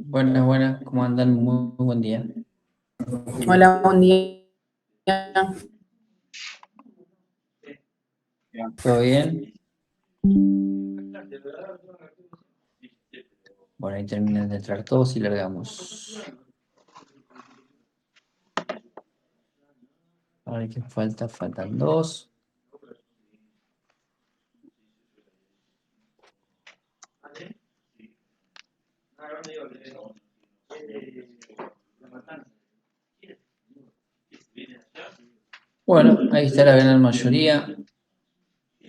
Buenas, buenas, ¿cómo andan? Muy buen día. Hola, buen día. ¿Todo bien? Bueno, ahí terminan de entrar todos y largamos. A ver qué falta, faltan dos. Bueno, ahí está la gran mayoría.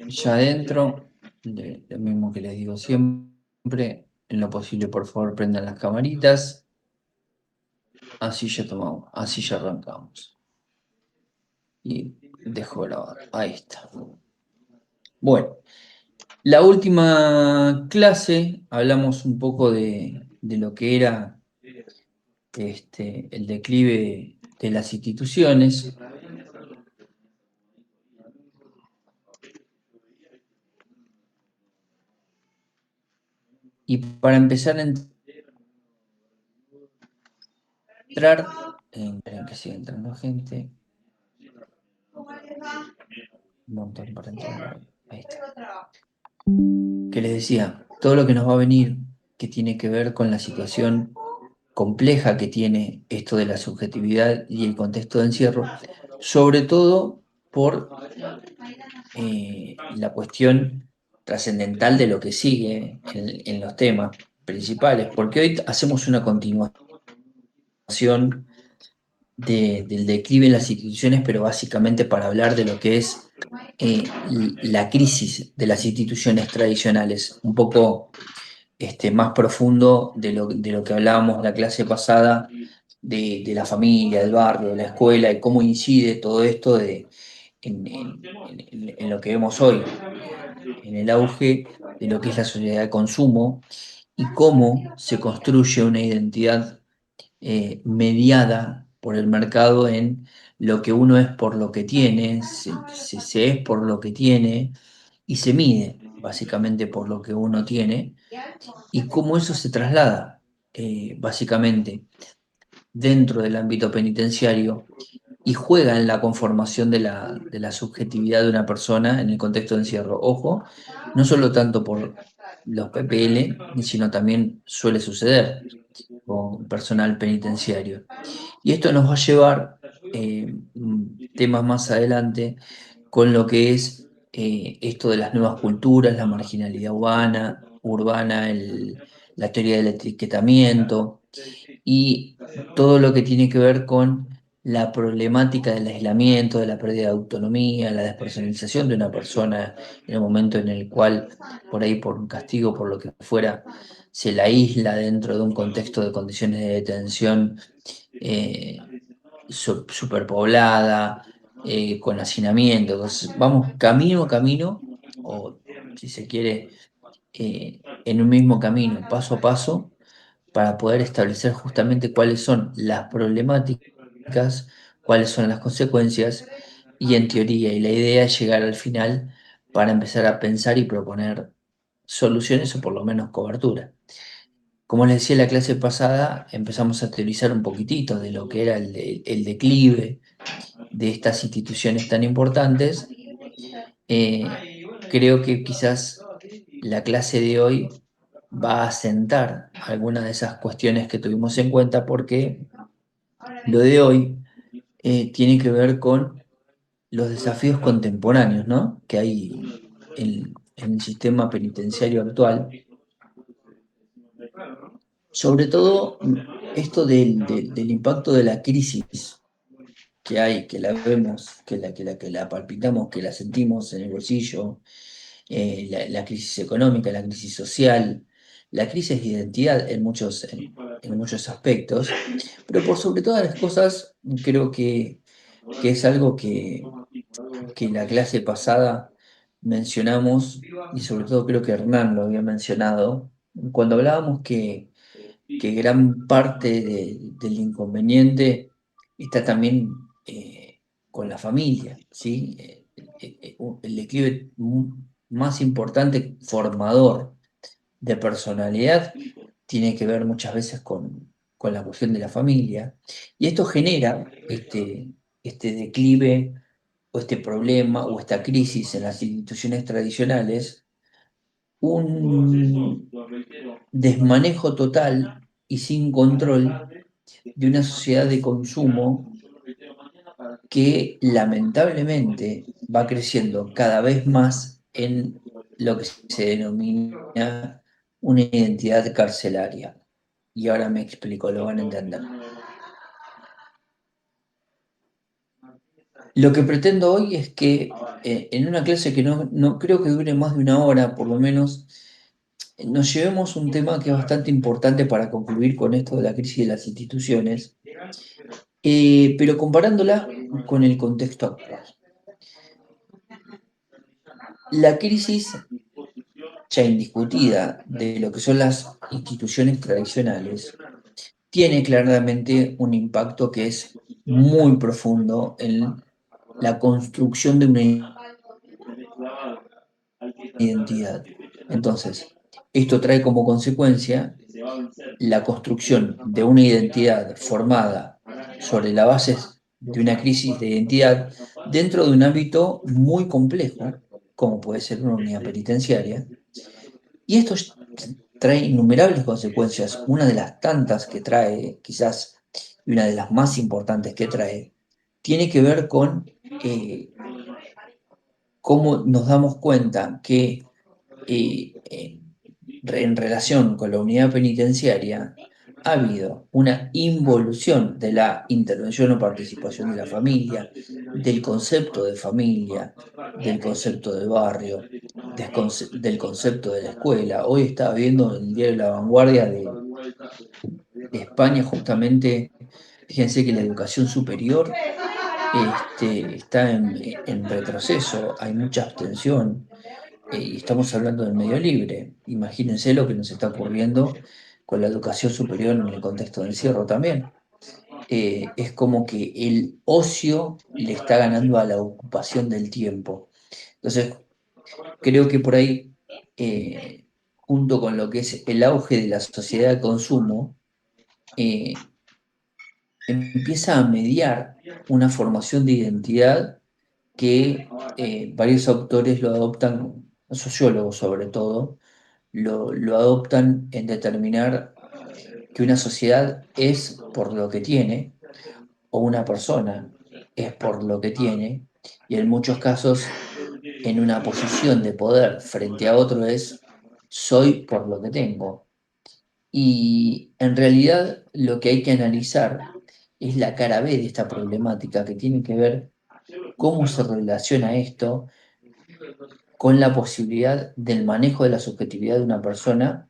Ya adentro, lo mismo que les digo siempre, en lo posible, por favor, prendan las camaritas. Así ya tomamos, así ya arrancamos. Y dejo grabar. Ahí está. Bueno, la última clase hablamos un poco de lo que era el declive de las instituciones. Y para empezar a entrar, esperen que siga entrando gente, un montón para entrar. Ahí está. Que les decía, todo lo que nos va a venir, que tiene que ver con la situación compleja que tiene esto de la subjetividad y el contexto de encierro, sobre todo por la cuestión trascendental de lo que sigue en los temas principales, porque hoy hacemos una continuación del declive en las instituciones, pero básicamente para hablar de lo que es la crisis de las instituciones tradicionales, un poco más profundo de lo que hablábamos la clase pasada, de la familia, del barrio, de la escuela, y cómo incide todo esto en lo que vemos hoy, en el auge de lo que es la sociedad de consumo y cómo se construye una identidad mediada por el mercado en lo que uno es por lo que tiene, se es por lo que tiene y se mide básicamente por lo que uno tiene y cómo eso se traslada básicamente dentro del ámbito penitenciario y juega en la conformación de la subjetividad de una persona en el contexto de encierro. Ojo, no solo tanto por los PPL, sino también suele suceder con personal penitenciario. Y esto nos va a llevar temas más adelante con lo que es esto de las nuevas culturas, la marginalidad urbana, la teoría del etiquetamiento y todo lo que tiene que ver con la problemática del aislamiento, de la pérdida de autonomía, la despersonalización de una persona en el momento en el cual, por ahí por un castigo, por lo que fuera, se la aísla dentro de un contexto de condiciones de detención superpoblada, con hacinamiento. Entonces, vamos camino a camino, o si se quiere, en un mismo camino, paso a paso, para poder establecer justamente cuáles son las problemáticas, cuáles son las consecuencias, y en teoría, y la idea es llegar al final para empezar a pensar y proponer soluciones o por lo menos cobertura. Como les decía en la clase pasada, empezamos a teorizar un poquitito de lo que era el declive de estas instituciones tan importantes. Creo que quizás la clase de hoy va a sentar algunas de esas cuestiones que tuvimos en cuenta porque lo de hoy tiene que ver con los desafíos contemporáneos, ¿no? Que hay en el sistema penitenciario actual. Sobre todo esto del impacto de la crisis que hay, que la vemos, que la palpitamos, que la sentimos en el bolsillo, la crisis económica, la crisis social, la crisis de identidad en muchos aspectos, pero por sobre todas las cosas creo que es algo que la clase pasada mencionamos y sobre todo creo que Hernán lo había mencionado, cuando hablábamos que gran parte del inconveniente está también con la familia, ¿sí? El declive más importante formador de personalidad tiene que ver muchas veces con la cuestión de la familia. Y esto genera este declive o este problema o esta crisis en las instituciones tradicionales, un desmanejo total y sin control de una sociedad de consumo que lamentablemente va creciendo cada vez más en lo que se denomina una identidad carcelaria. Y ahora me explico, lo van a entender. Lo que pretendo hoy es que en una clase que no creo que dure más de una hora, por lo menos, nos llevemos un tema que es bastante importante para concluir con esto de la crisis de las instituciones, pero comparándola con el contexto actual. La crisis ya indiscutida de lo que son las instituciones tradicionales tiene claramente un impacto que es muy profundo en la construcción de una identidad. Entonces, esto trae como consecuencia la construcción de una identidad formada sobre la base de una crisis de identidad dentro de un ámbito muy complejo, como puede ser una unidad penitenciaria. Y esto trae innumerables consecuencias. Una de las tantas que trae, quizás, y una de las más importantes que trae, tiene que ver con cómo nos damos cuenta que en relación con la unidad penitenciaria ha habido una involución de la intervención o participación de la familia, del concepto de familia, del concepto de barrio, del concepto de la escuela. Hoy estaba viendo en el diario La Vanguardia de España justamente, fíjense que la educación superior está en retroceso, hay mucha abstención, y estamos hablando del medio libre. Imagínense lo que nos está ocurriendo con la educación superior en el contexto de encierro también. Es como que el ocio le está ganando a la ocupación del tiempo. Entonces, creo que por ahí, junto con lo que es el auge de la sociedad de consumo, eh, empieza a mediar una formación de identidad que varios autores lo adoptan, sociólogos sobre todo, lo adoptan en determinar que una sociedad es por lo que tiene o una persona es por lo que tiene, y en muchos casos en una posición de poder frente a otro es soy por lo que tengo. Y en realidad lo que hay que analizar es la cara B de esta problemática, que tiene que ver cómo se relaciona esto con la posibilidad del manejo de la subjetividad de una persona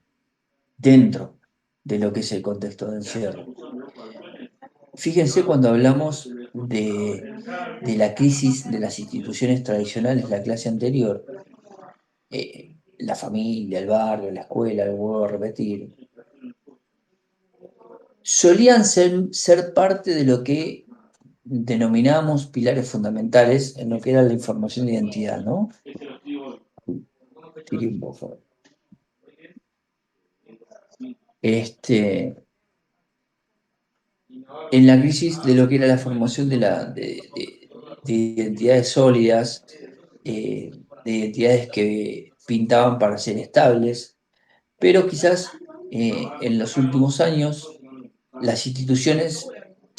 dentro de lo que es el contexto de encierro. Fíjense cuando hablamos de la crisis de las instituciones tradicionales, la clase anterior, la familia, el barrio, la escuela, lo vuelvo a repetir, solían ser parte de lo que denominábamos pilares fundamentales en lo que era la información de identidad, ¿no? Tiré un poco. En la crisis de lo que era la formación de identidades sólidas, de identidades que pintaban para ser estables, pero quizás en los últimos años las instituciones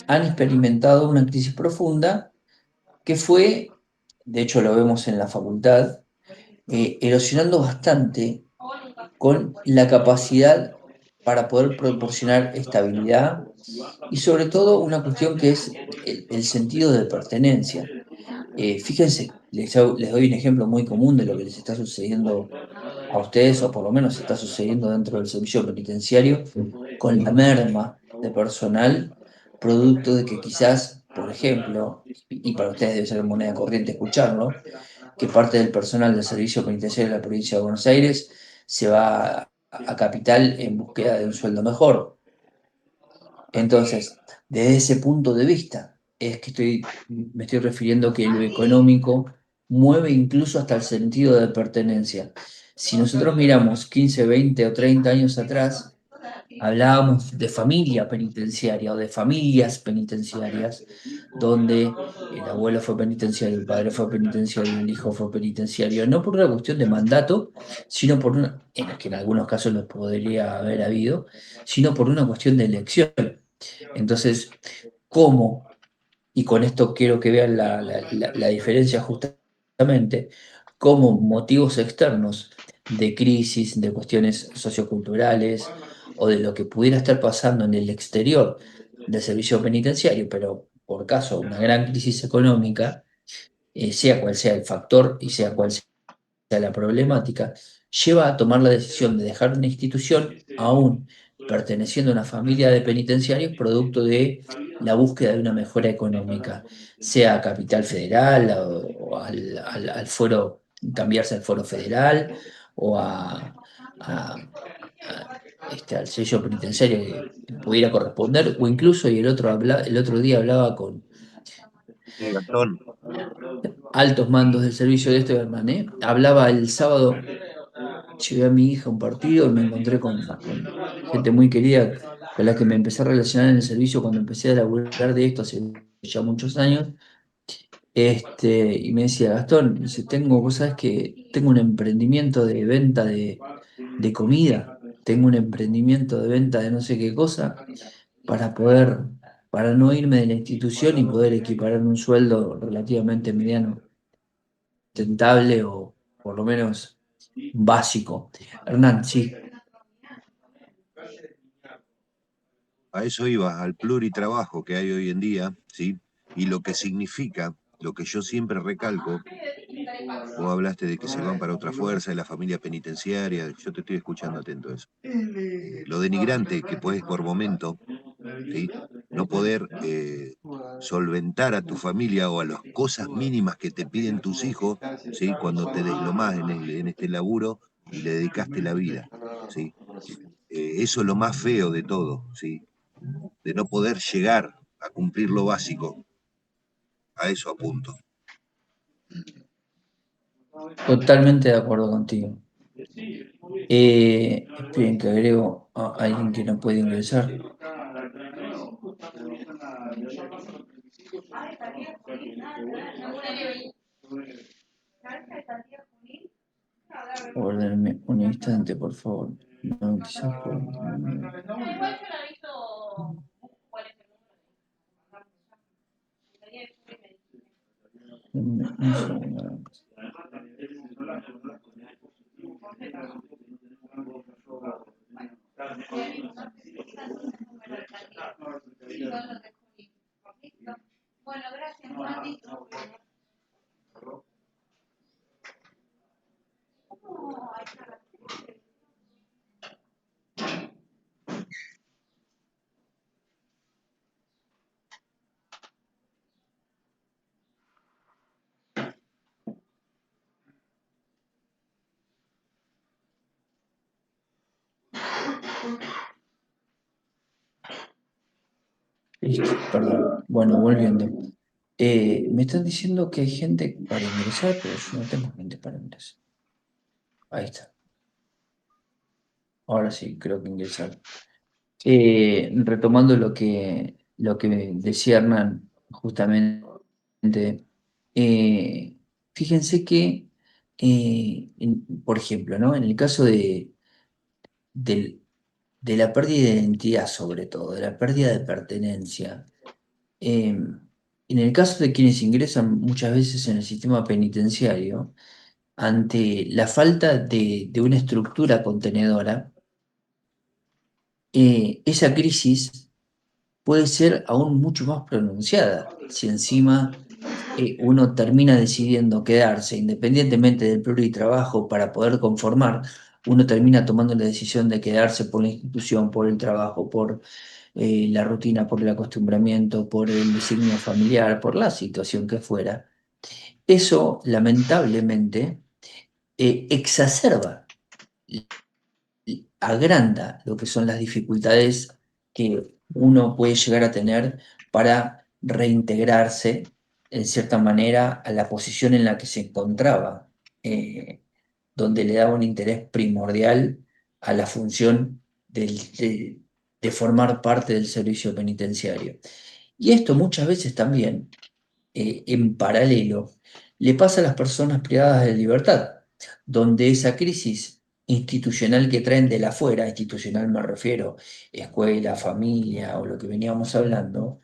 han experimentado una crisis profunda que fue, de hecho lo vemos en la facultad, erosionando bastante con la capacidad para poder proporcionar estabilidad y sobre todo una cuestión que es el sentido de pertenencia. Fíjense, les doy un ejemplo muy común de lo que les está sucediendo a ustedes, o por lo menos está sucediendo dentro del servicio penitenciario, con la merma de personal, producto de que quizás, por ejemplo, y para ustedes debe ser moneda corriente escucharlo, que parte del personal del servicio penitenciario de la provincia de Buenos Aires se va a Capital en búsqueda de un sueldo mejor. Entonces, desde ese punto de vista, es que me estoy refiriendo que lo económico mueve incluso hasta el sentido de pertenencia. Si nosotros miramos 15, 20 o 30 años atrás, hablábamos de familia penitenciaria o de familias penitenciarias, donde el abuelo fue penitenciario, el padre fue penitenciario, el hijo fue penitenciario, no por una cuestión de mandato, sino por una, en la que en algunos casos lo podría haber habido, sino por una cuestión de elección. Entonces, ¿cómo? Y con esto quiero que vean la diferencia justamente, cómo motivos externos de crisis, de cuestiones socioculturales o de lo que pudiera estar pasando en el exterior del servicio penitenciario, pero por caso una gran crisis económica, sea cual sea el factor y sea cual sea la problemática, lleva a tomar la decisión de dejar una institución aún perteneciendo a una familia de penitenciarios producto de la búsqueda de una mejora económica, sea a Capital Federal o al fuero, cambiarse al fuero federal o a- al sello penitenciario que pudiera corresponder, o incluso, y el otro día hablaba con Sí, Gastón, altos mandos del servicio de este Berman, hablaba el sábado. Llevé a mi hija a un partido y me encontré con gente muy querida con la que me empecé a relacionar en el servicio cuando empecé a laburar de esto hace ya muchos años. Y me decía, Gastón, dice, vos sabés que tengo un emprendimiento de venta de comida, tengo un emprendimiento de venta de no sé qué cosa, para poder, para no irme de la institución y poder equiparar un sueldo relativamente mediano, tentable o por lo menos básico. Hernán, sí. a eso iba, al pluritrabajo que hay hoy en día, ¿sí? Y lo que significa, lo que yo siempre recalco, vos hablaste de que se van para otra fuerza, de la familia penitenciaria, yo te estoy escuchando atento a eso. Lo denigrante que puedes por momento, ¿sí? No poder solventar a tu familia o a las cosas mínimas que te piden tus hijos, ¿sí? Cuando te deslomás en este laburo y le dedicaste la vida, ¿sí? Eso es lo más feo de todo, ¿sí? De no poder llegar a cumplir lo básico. A eso apunto. Totalmente de acuerdo contigo. Esperen que agrego a alguien que no puede ingresar. Guárdenme un instante, por favor. 96, 49. Denme un segundo. Listo, perdón. Bueno, volviendo. Me están diciendo que hay gente para ingresar, pero yo no tengo gente para ingresar. Ahí está. Ahora sí, creo que ingresar. Retomando lo que decía Hernán, justamente, fíjense que, por ejemplo, ¿no? En el caso del- de la pérdida de identidad, sobre todo, de la pérdida de pertenencia, eh, en el caso de quienes ingresan muchas veces en el sistema penitenciario, ante la falta de una estructura contenedora, esa crisis puede ser aún mucho más pronunciada si encima uno termina decidiendo quedarse independientemente del pluritrabajo para poder conformar, uno termina tomando la decisión de quedarse por la institución, por el trabajo, por la rutina, por el acostumbramiento, por el designio familiar, por la situación que fuera. Eso lamentablemente exacerba y agranda lo que son las dificultades que uno puede llegar a tener para reintegrarse en cierta manera, a la posición en la que se encontraba, donde le daba un interés primordial a la función de formar parte del servicio penitenciario. Y esto muchas veces también, en paralelo, le pasa a las personas privadas de libertad, donde esa crisis institucional que traen de la afuera, institucional me refiero, escuela, familia o lo que veníamos hablando,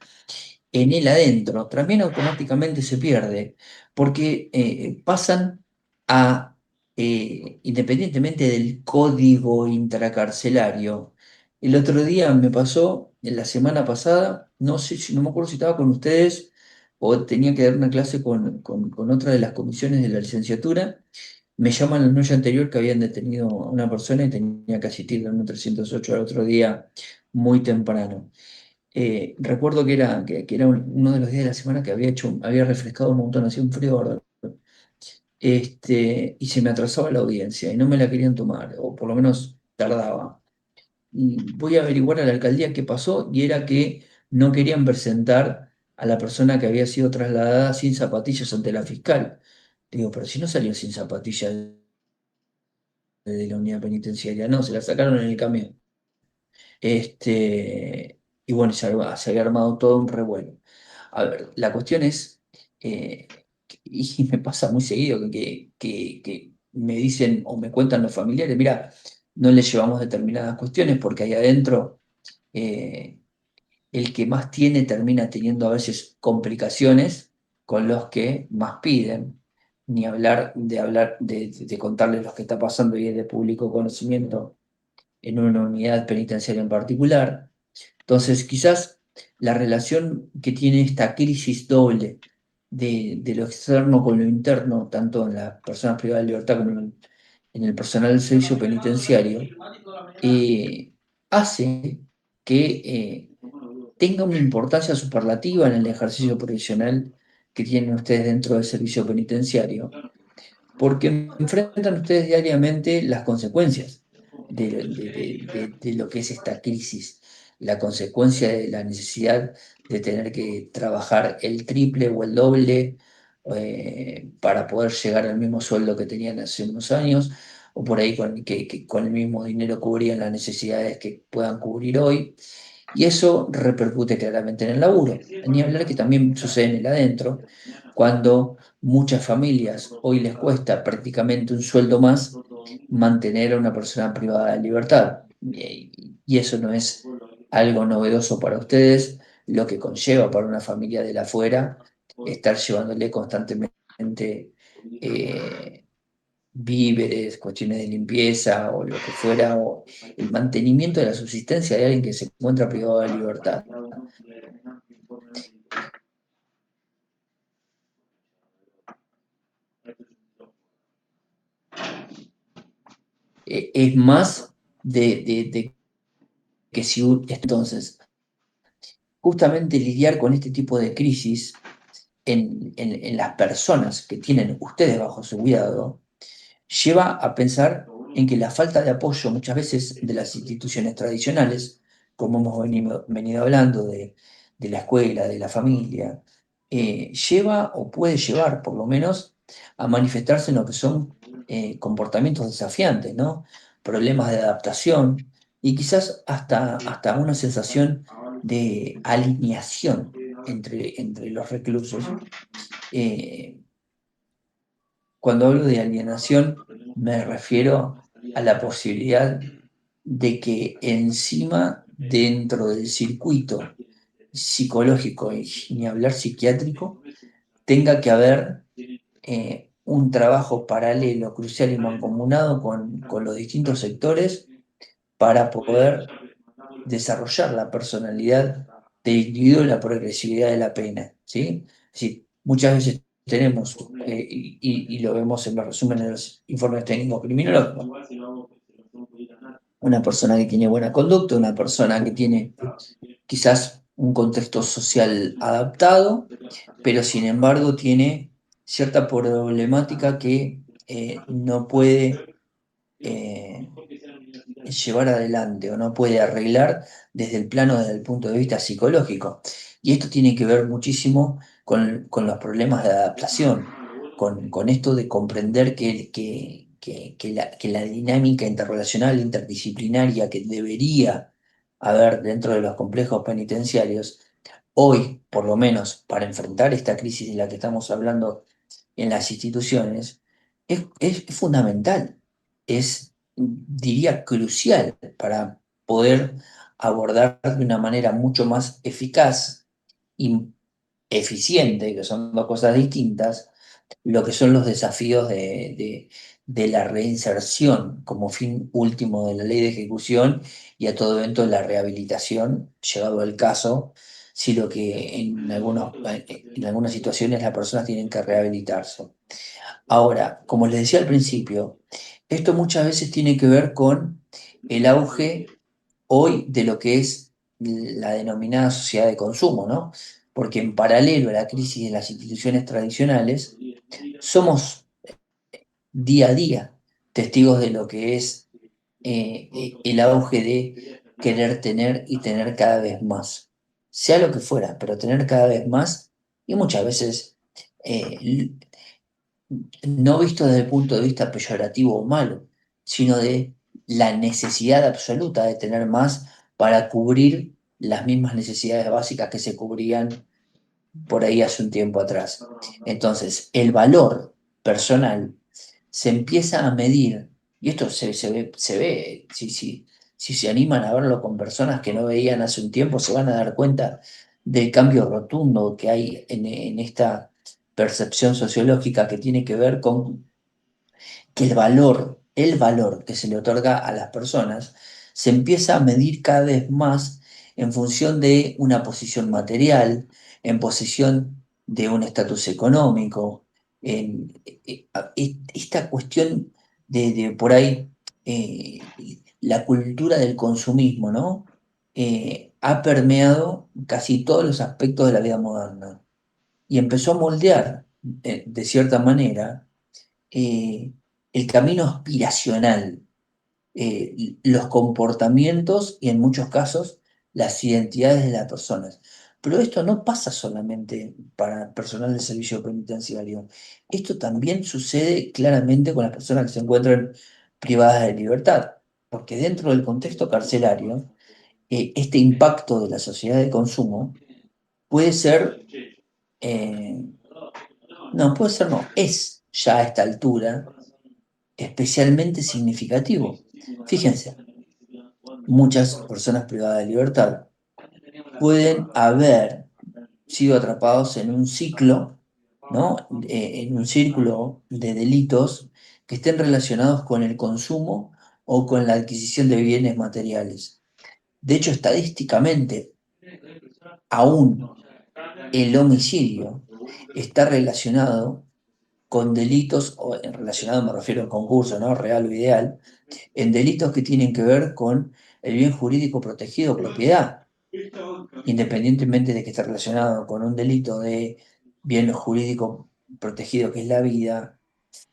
en él adentro también automáticamente se pierde, porque pasan a, independientemente del código intracarcelario. El otro día me pasó, en la semana pasada, no sé si, no me acuerdo si estaba con ustedes o tenía que dar una clase con otra de las comisiones de la licenciatura. Me llaman la noche anterior que habían detenido a una persona y tenía que asistir en un 308 al otro día muy temprano. Recuerdo que era uno de los días de la semana que había refrescado un montón, hacía un frío bárbaro. Y se me atrasaba la audiencia y no me la querían tomar, o por lo menos tardaba. Y voy a averiguar a la alcaldía qué pasó, y era que no querían presentar a la persona que había sido trasladada sin zapatillas ante la fiscal. Digo, pero si no salió sin zapatillas de la unidad penitenciaria, no, se la sacaron en el camión. Y bueno, se había armado todo un revuelo. A ver, la cuestión es, y me pasa muy seguido que me dicen o me cuentan los familiares, mira, no le llevamos determinadas cuestiones porque ahí adentro eh, el que más tiene termina teniendo a veces complicaciones con los que más piden, ni hablar de contarles lo que está pasando y es de público conocimiento en una unidad penitenciaria en particular. Entonces, quizás la relación que tiene esta crisis doble de lo externo con lo interno, tanto en las personas privadas de libertad como en el personal del servicio penitenciario, eh, hace que tenga una importancia superlativa en el ejercicio profesional que tienen ustedes dentro del servicio penitenciario, porque enfrentan ustedes diariamente las consecuencias de lo que es esta crisis, la consecuencia de la necesidad de tener que trabajar el triple o el doble para poder llegar al mismo sueldo que tenían hace unos años, o por ahí que con el mismo dinero cubrían las necesidades que puedan cubrir hoy. Y eso repercute claramente en el laburo. Ni hablar que también sucede en el adentro, cuando muchas familias hoy les cuesta prácticamente un sueldo más mantener a una persona privada de libertad. Y eso no es algo novedoso para ustedes, lo que conlleva para una familia de la afuera estar llevándole constantemente eh, víveres, cuestiones de limpieza o lo que fuera, o el mantenimiento de la subsistencia de alguien que se encuentra privado de libertad. Es más de que si entonces, justamente lidiar con este tipo de crisis en las personas que tienen ustedes bajo su cuidado, lleva a pensar en que la falta de apoyo muchas veces de las instituciones tradicionales, como hemos venido hablando de la escuela, de la familia, lleva o puede llevar por lo menos a manifestarse en lo que son comportamientos desafiantes, ¿no? Problemas de adaptación y quizás hasta una sensación de alineación entre los reclusos. Eh, Cuando hablo de alienación, me refiero a la posibilidad de que encima, dentro del circuito psicológico y ni hablar psiquiátrico, tenga que haber un trabajo paralelo, crucial y mancomunado con los distintos sectores para poder desarrollar la personalidad del individuo y la progresividad de la pena, ¿sí? Es decir, muchas veces tenemos, y lo vemos en los resúmenes de los informes técnicos criminológicos, una persona que tiene buena conducta, una persona que tiene quizás un contexto social adaptado, pero sin embargo tiene cierta problemática que no puede llevar adelante o no puede arreglar desde el plano, desde el punto de vista psicológico. Y esto tiene que ver muchísimo con los problemas de adaptación, con esto de comprender que la dinámica interrelacional, interdisciplinaria que debería haber dentro de los complejos penitenciarios, hoy, por lo menos, para enfrentar esta crisis de la que estamos hablando en las instituciones, es fundamental, diría, crucial para poder abordar de una manera mucho más eficaz y eficiente, que son dos cosas distintas, lo que son los desafíos de la reinserción como fin último de la ley de ejecución y a todo evento la rehabilitación, llegado el caso, si lo que en algunas situaciones las personas tienen que rehabilitarse. Ahora, como les decía al principio, esto muchas veces tiene que ver con el auge hoy de lo que es la denominada sociedad de consumo, ¿no? Porque en paralelo a la crisis de las instituciones tradicionales, somos día a día testigos de lo que es el auge de querer tener y tener cada vez más, sea lo que fuera, pero tener cada vez más y muchas veces eh, no visto desde el punto de vista peyorativo o malo, sino de la necesidad absoluta de tener más para cubrir las mismas necesidades básicas que se cubrían por ahí hace un tiempo atrás. Entonces, el valor personal se empieza a medir, y esto se ve si se animan a verlo con personas que no veían hace un tiempo, se van a dar cuenta del cambio rotundo que hay en esta percepción sociológica que tiene que ver con que el valor que se le otorga a las personas se empieza a medir cada vez más en función de una posición material, en posición de un estatus económico, esta cuestión de por ahí eh, la cultura del consumismo, ¿no? Ha permeado casi todos los aspectos de la vida moderna y empezó a moldear, de cierta manera, eh, el camino aspiracional, los comportamientos y en muchos casos las identidades de las personas. Pero esto no pasa solamente para personal del servicio penitenciario. Esto también sucede claramente con las personas que se encuentran privadas de libertad, porque dentro del contexto carcelario, este impacto de la sociedad de consumo puede ser, eh, no, puede ser, no, es ya a esta altura especialmente significativo. Fíjense, muchas personas privadas de libertad pueden haber sido atrapados en un ciclo, ¿no? En un círculo de delitos que estén relacionados con el consumo o con la adquisición de bienes materiales. De hecho, estadísticamente, aún el homicidio está relacionado con delitos, o relacionado me refiero al concurso, ¿no? Real o ideal, en delitos que tienen que ver con el bien jurídico protegido, propiedad, independientemente de que esté relacionado con un delito de bien jurídico protegido que es la vida,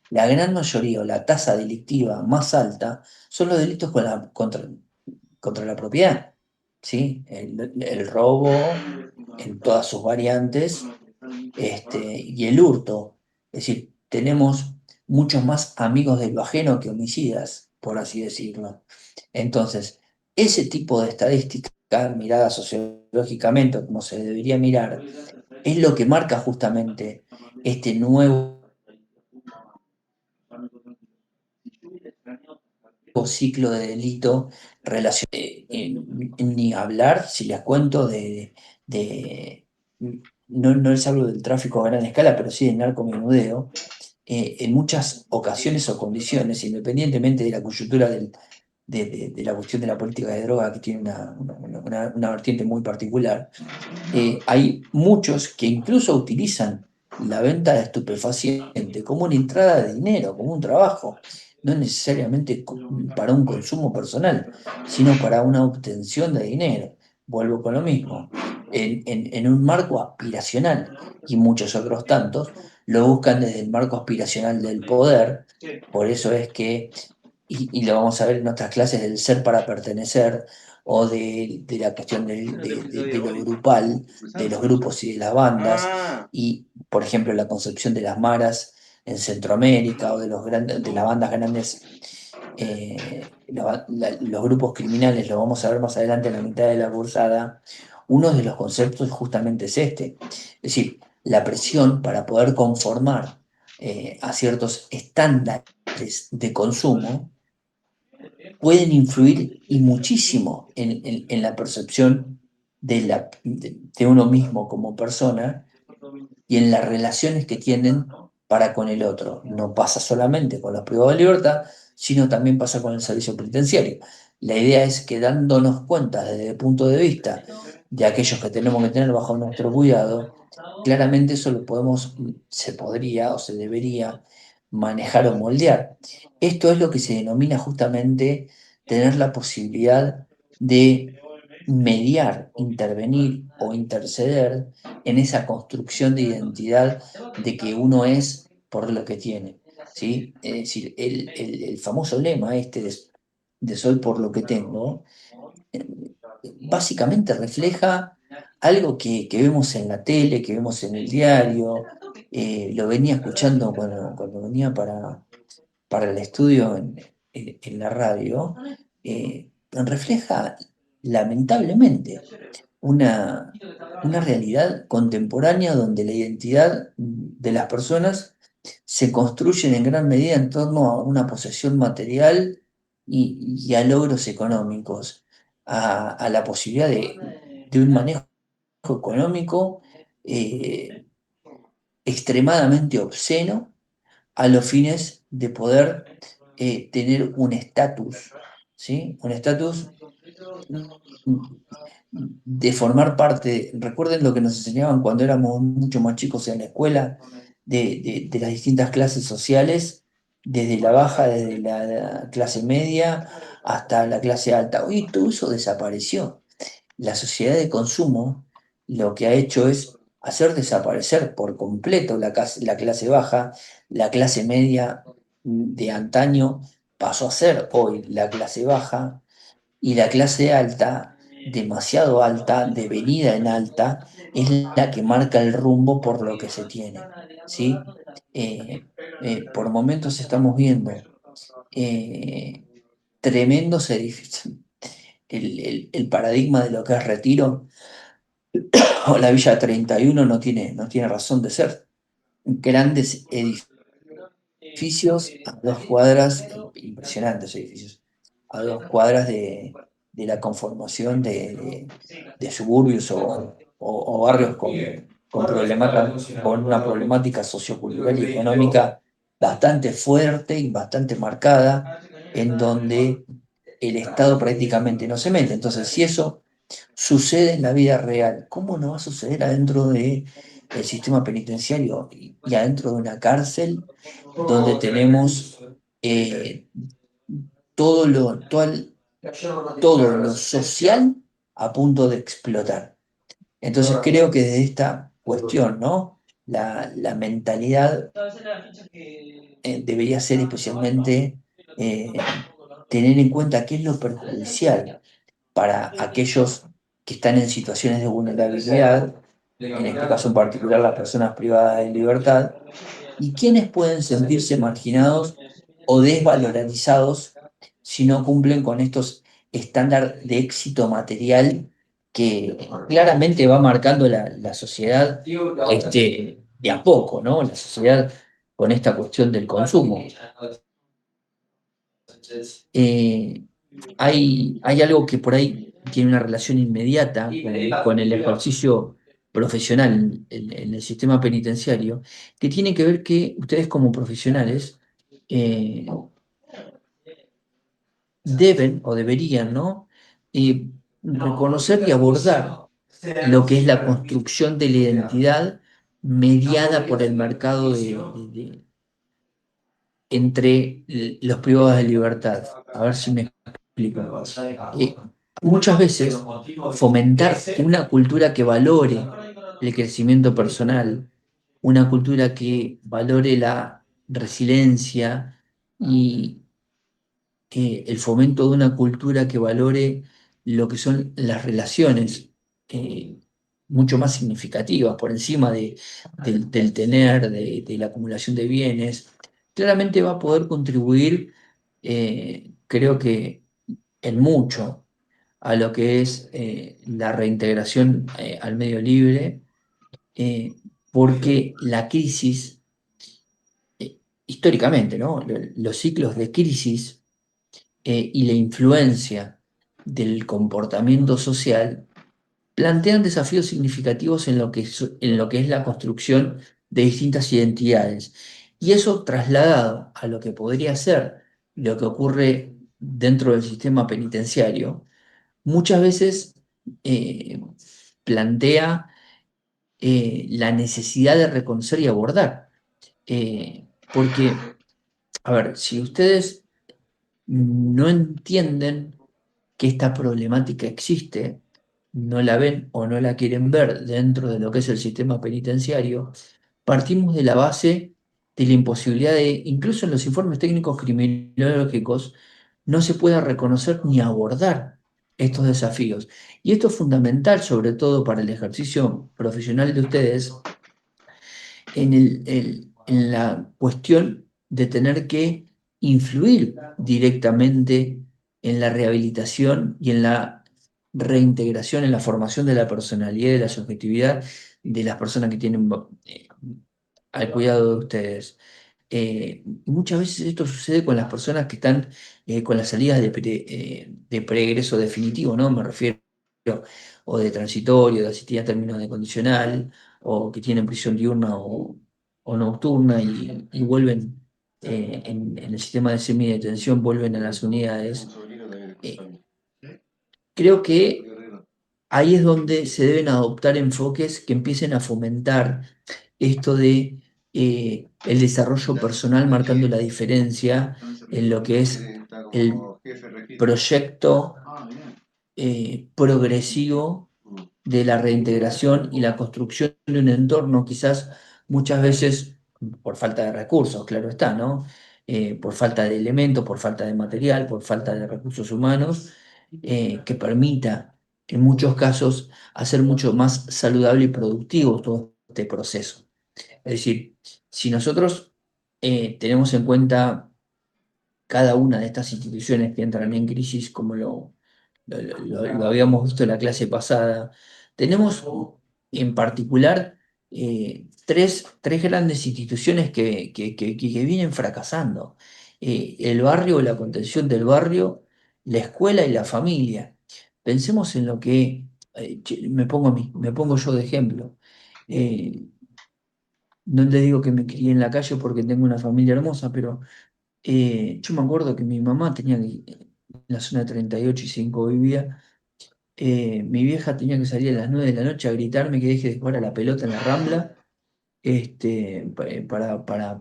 la gran mayoría o la tasa delictiva más alta son los delitos contra la propiedad, ¿sí? El robo en todas sus variantes, y el hurto. Es decir, tenemos muchos más amigos de lo ajeno que homicidas, por así decirlo. Entonces, ese tipo de estadística, mirada sociológicamente, como se debería mirar, es lo que marca justamente este nuevo ciclo de delito relacionado. Ni hablar, si les cuento, de- no les hablo del tráfico a gran escala, pero sí del narcomenudeo, en muchas ocasiones o condiciones, independientemente de la coyuntura de la cuestión de la política de droga, que tiene una vertiente muy particular, hay muchos que incluso utilizan la venta de estupefaciente como una entrada de dinero, como un trabajo, no necesariamente para un consumo personal, sino para una obtención de dinero. Vuelvo con lo mismo, en un marco aspiracional y muchos otros tantos lo buscan desde el marco aspiracional del poder, por eso es que y lo vamos a ver en otras clases del ser para pertenecer, o de la cuestión de lo grupal, de los grupos y de las bandas, y por ejemplo la concepción de las maras en Centroamérica, o de las bandas grandes, los grupos criminales, lo vamos a ver más adelante en la mitad de la cursada. Uno de los conceptos justamente es este, es decir, la presión para poder conformar a ciertos estándares de consumo pueden influir y muchísimo en la percepción de uno mismo como persona y en las relaciones que tienen para con el otro. No pasa solamente con los privados de libertad, sino también pasa con el servicio penitenciario. La idea es que dándonos cuenta desde el punto de vista de aquellos que tenemos que tener bajo nuestro cuidado, claramente eso se podría o se debería manejar o moldear. Esto es lo que se denomina justamente tener la posibilidad de mediar, intervenir o interceder en esa construcción de identidad de que uno es por lo que tiene. ¿Sí? Es decir, el famoso lema este de soy por lo que tengo, eh, básicamente refleja algo que vemos en la tele, que vemos en el diario. Lo venía escuchando cuando venía para el estudio en la radio. Refleja lamentablemente una, una realidad contemporánea donde la identidad de las personas se construye en gran medida en torno a una posesión material y a logros económicos, a la posibilidad de un manejo económico eh, extremadamente obsceno a los fines de poder tener un estatus, ¿sí? Un estatus de formar parte. Recuerden lo que nos enseñaban cuando éramos mucho más chicos en la escuela, de las distintas clases sociales, desde la baja, desde la clase media hasta la clase alta. Hoy todo eso desapareció. La sociedad de consumo lo que ha hecho es hacer desaparecer por completo la clase baja. La clase media de antaño pasó a ser hoy la clase baja, y la clase alta, demasiado alta, de venida en alta, es la que marca el rumbo por lo que se tiene, ¿sí? Eh, por momentos estamos viendo eh, tremendos edificios. El paradigma de lo que es Retiro o la Villa 31 no tiene razón de ser. Grandes edificios a 2 cuadras, impresionantes edificios, a 2 cuadras de la conformación de suburbios o barrios con una problemática sociocultural y económica bastante fuerte y bastante marcada, en donde el Estado prácticamente no se mete. Entonces, si eso sucede en la vida real, ¿cómo no va a suceder adentro del sistema penitenciario y adentro de una cárcel donde tenemos eh, todo lo social a punto de explotar? Entonces creo que desde esta cuestión, ¿no? La mentalidad debería ser especialmente tener en cuenta qué es lo perjudicial para aquellos que están en situaciones de vulnerabilidad, en este caso en particular las personas privadas de libertad, y quienes pueden sentirse marginados o desvalorizados si no cumplen con estos estándares de éxito material que claramente va marcando la sociedad, de a poco, ¿no? La sociedad con esta cuestión del consumo. Eh, hay algo que por ahí tiene una relación inmediata con el ejercicio profesional en el sistema penitenciario, que tiene que ver que ustedes como profesionales eh, deben o deberían, ¿no? Reconocer y abordar lo que es la construcción de la identidad mediada por el mercado entre los privados de libertad. A ver si me explico. Eh, Muchas veces fomentar una cultura que valore el crecimiento personal, una cultura que valore la resiliencia y, el fomento de una cultura que valore lo que son las relaciones eh, mucho más significativas por encima del tener, de la acumulación de bienes, claramente va a poder contribuir, creo que en mucho, a lo que es la reintegración al medio libre, porque la crisis, históricamente, ¿no? Los ciclos de crisis y la influencia del comportamiento social plantean desafíos significativos en lo que es la construcción de distintas identidades. Y eso trasladado a lo que podría ser lo que ocurre dentro del sistema penitenciario, muchas veces plantea la necesidad de reconocer y abordar. Porque, a ver, si ustedes no entienden que esta problemática existe, no la ven o no la quieren ver dentro de lo que es el sistema penitenciario, partimos de la base de la imposibilidad de, incluso en los informes técnicos criminológicos, no se pueda reconocer ni abordar estos desafíos. Y esto es fundamental, sobre todo para el ejercicio profesional de ustedes, en la cuestión de tener que influir directamente en la rehabilitación y en la reintegración, en la formación de la personalidad y de la subjetividad de las personas que tienen al cuidado de ustedes. Muchas veces esto sucede con las personas que están con las salidas de preegreso definitivo, ¿no? Me refiero, o de transitorio, de asistida a términos de condicional, o que tienen prisión diurna o nocturna y vuelven en el sistema de semidetención, vuelven a las unidades. Eh, Creo que ahí es donde se deben adoptar enfoques que empiecen a fomentar esto de el desarrollo personal marcando la diferencia en lo que es el proyecto progresivo de la reintegración y la construcción de un entorno, quizás muchas veces por falta de recursos, claro está, ¿no? Por falta de elementos, por falta de material, por falta de recursos humanos, que permita en muchos casos hacer mucho más saludable y productivo todo este proceso. Es decir, si nosotros tenemos en cuenta cada una de estas instituciones que entran en crisis, como lo habíamos visto en la clase pasada, tenemos en particular tres grandes instituciones que vienen fracasando. El barrio, la contención del barrio, la escuela y la familia. Pensemos en lo que, me pongo a mí, me pongo yo de ejemplo. Eh, no le digo que me crié en la calle porque tengo una familia hermosa, pero yo me acuerdo que mi mamá tenía en la zona 38 y 5 vivía, mi vieja tenía que salir a las 9 de la noche a gritarme que deje de jugar a la pelota en la Rambla,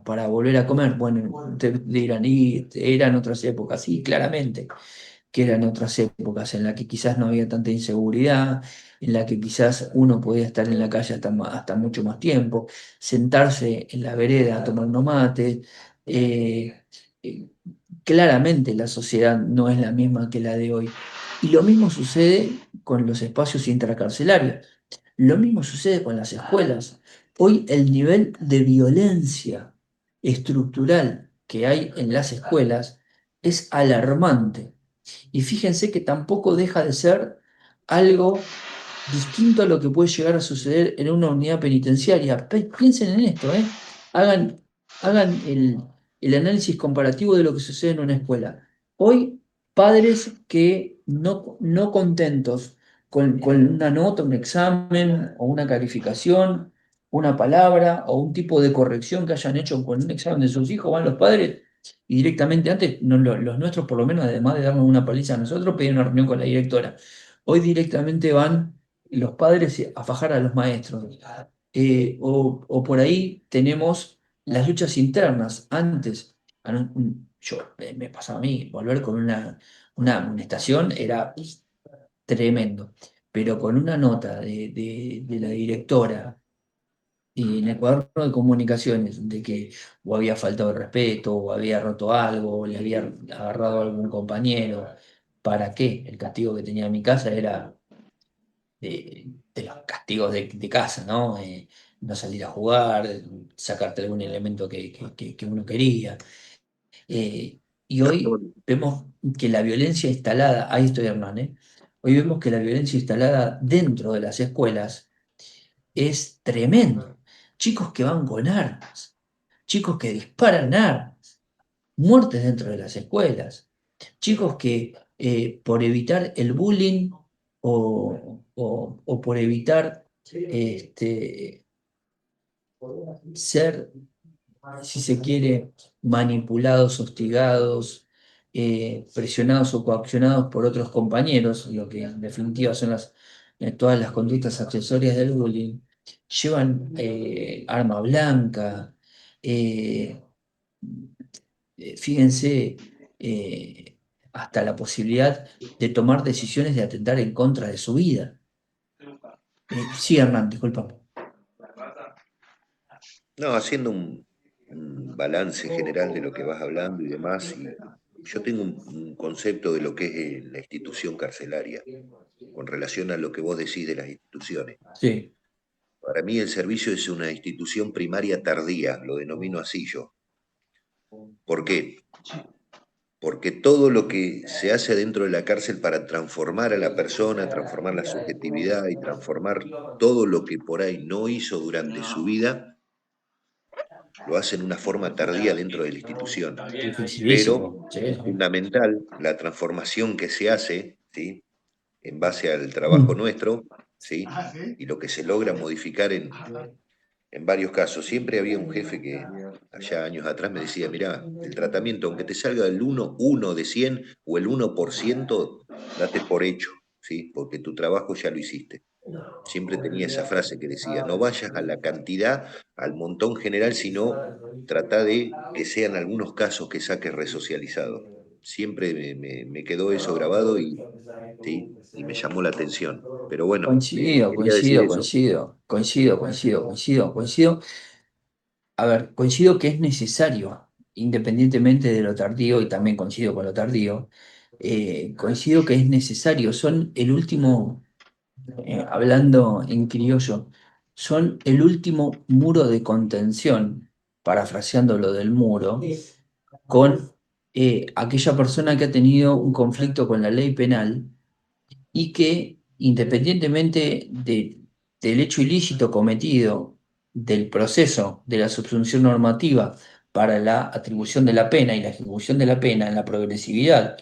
para volver a comer. Bueno, ustedes dirán, y eran otras épocas, sí, claramente que eran otras épocas en las que quizás no había tanta inseguridad, en la que quizás uno podía estar en la calle hasta mucho más tiempo, sentarse en la vereda a tomar unos mates. eh, eh, Claramente la sociedad no es la misma que la de hoy. Y lo mismo sucede con los espacios intracarcelarios. Lo mismo sucede con las escuelas. Hoy el nivel de violencia estructural que hay en las escuelas es alarmante. Y fíjense que tampoco deja de ser algo distinto a lo que puede llegar a suceder en una unidad penitenciaria. Piensen en esto, ¿eh? Hagan, hagan el análisis comparativo de lo que sucede en una escuela. Hoy, padres que no contentos con una nota, un examen o una calificación, una palabra o un tipo de corrección que hayan hecho con un examen de sus hijos, van los padres y directamente antes, los nuestros por lo menos, además de darnos una paliza a nosotros, pedían una reunión con la directora. Hoy directamente van los padres a fajar a los maestros. O por ahí tenemos las luchas internas. Antes, me pasaba a mí, volver con una amonestación era tremendo, pero con una nota de la directora en el cuaderno de comunicaciones de que o había faltado el respeto, o había roto algo, o le había agarrado a algún compañero. ¿Para qué? El castigo que tenía en mi casa era de los castigos de casa, ¿no? No salir a jugar, sacarte algún elemento que uno quería. Y hoy vemos que la violencia instalada, ahí estoy Hernán, ¿eh? Hoy vemos que la violencia instalada dentro de las escuelas es tremendo. Chicos que van con armas, chicos que disparan armas, muertes dentro de las escuelas, chicos que por evitar el bullying o por evitar ser, si se quiere, manipulados, hostigados, presionados o coaccionados por otros compañeros, lo que en definitiva son todas las conductas accesorias del bullying, llevan arma blanca. eh, Fíjense, eh, hasta la posibilidad de tomar decisiones de atentar en contra de su vida. Sí, Hernán, disculpa. No, haciendo un balance general de lo que vas hablando y demás, y yo tengo un concepto de lo que es la institución carcelaria, con relación a lo que vos decís de las instituciones. Sí. Para mí el servicio es una institución primaria tardía, lo denomino así yo. ¿Por qué? Porque todo lo que se hace dentro de la cárcel para transformar a la persona, transformar la subjetividad y transformar todo lo que por ahí no hizo durante su vida, lo hace en una forma tardía dentro de la institución. Pero Dificilísimo. Sí. es fundamental la transformación que se hace, ¿sí? En base al trabajo Mm. nuestro, ¿sí? Y lo que se logra modificar en varios casos. Siempre había un jefe que allá años atrás me decía, mirá, el tratamiento, aunque te salga el 1 de 100 o el 1%, date por hecho, ¿sí? Porque tu trabajo ya lo hiciste. Siempre tenía esa frase que decía, no vayas a la cantidad, al montón general, sino trata de que sean algunos casos que saques resocializado. Siempre me quedó eso grabado y, ¿sí? Y me llamó la atención. Pero bueno, Coincido, quería decir coincido, eso. coincido, coincido, coincido, coincido, coincido. A ver, coincido que es necesario, independientemente de lo tardío, y también coincido con lo tardío, coincido que es necesario. Son el último, hablando en criollo, son el último muro de contención, parafraseando lo del muro, con aquella persona que ha tenido un conflicto con la ley penal y que, independientemente del hecho ilícito cometido, del proceso de la subsunción normativa para la atribución de la pena y la ejecución de la pena, en la progresividad,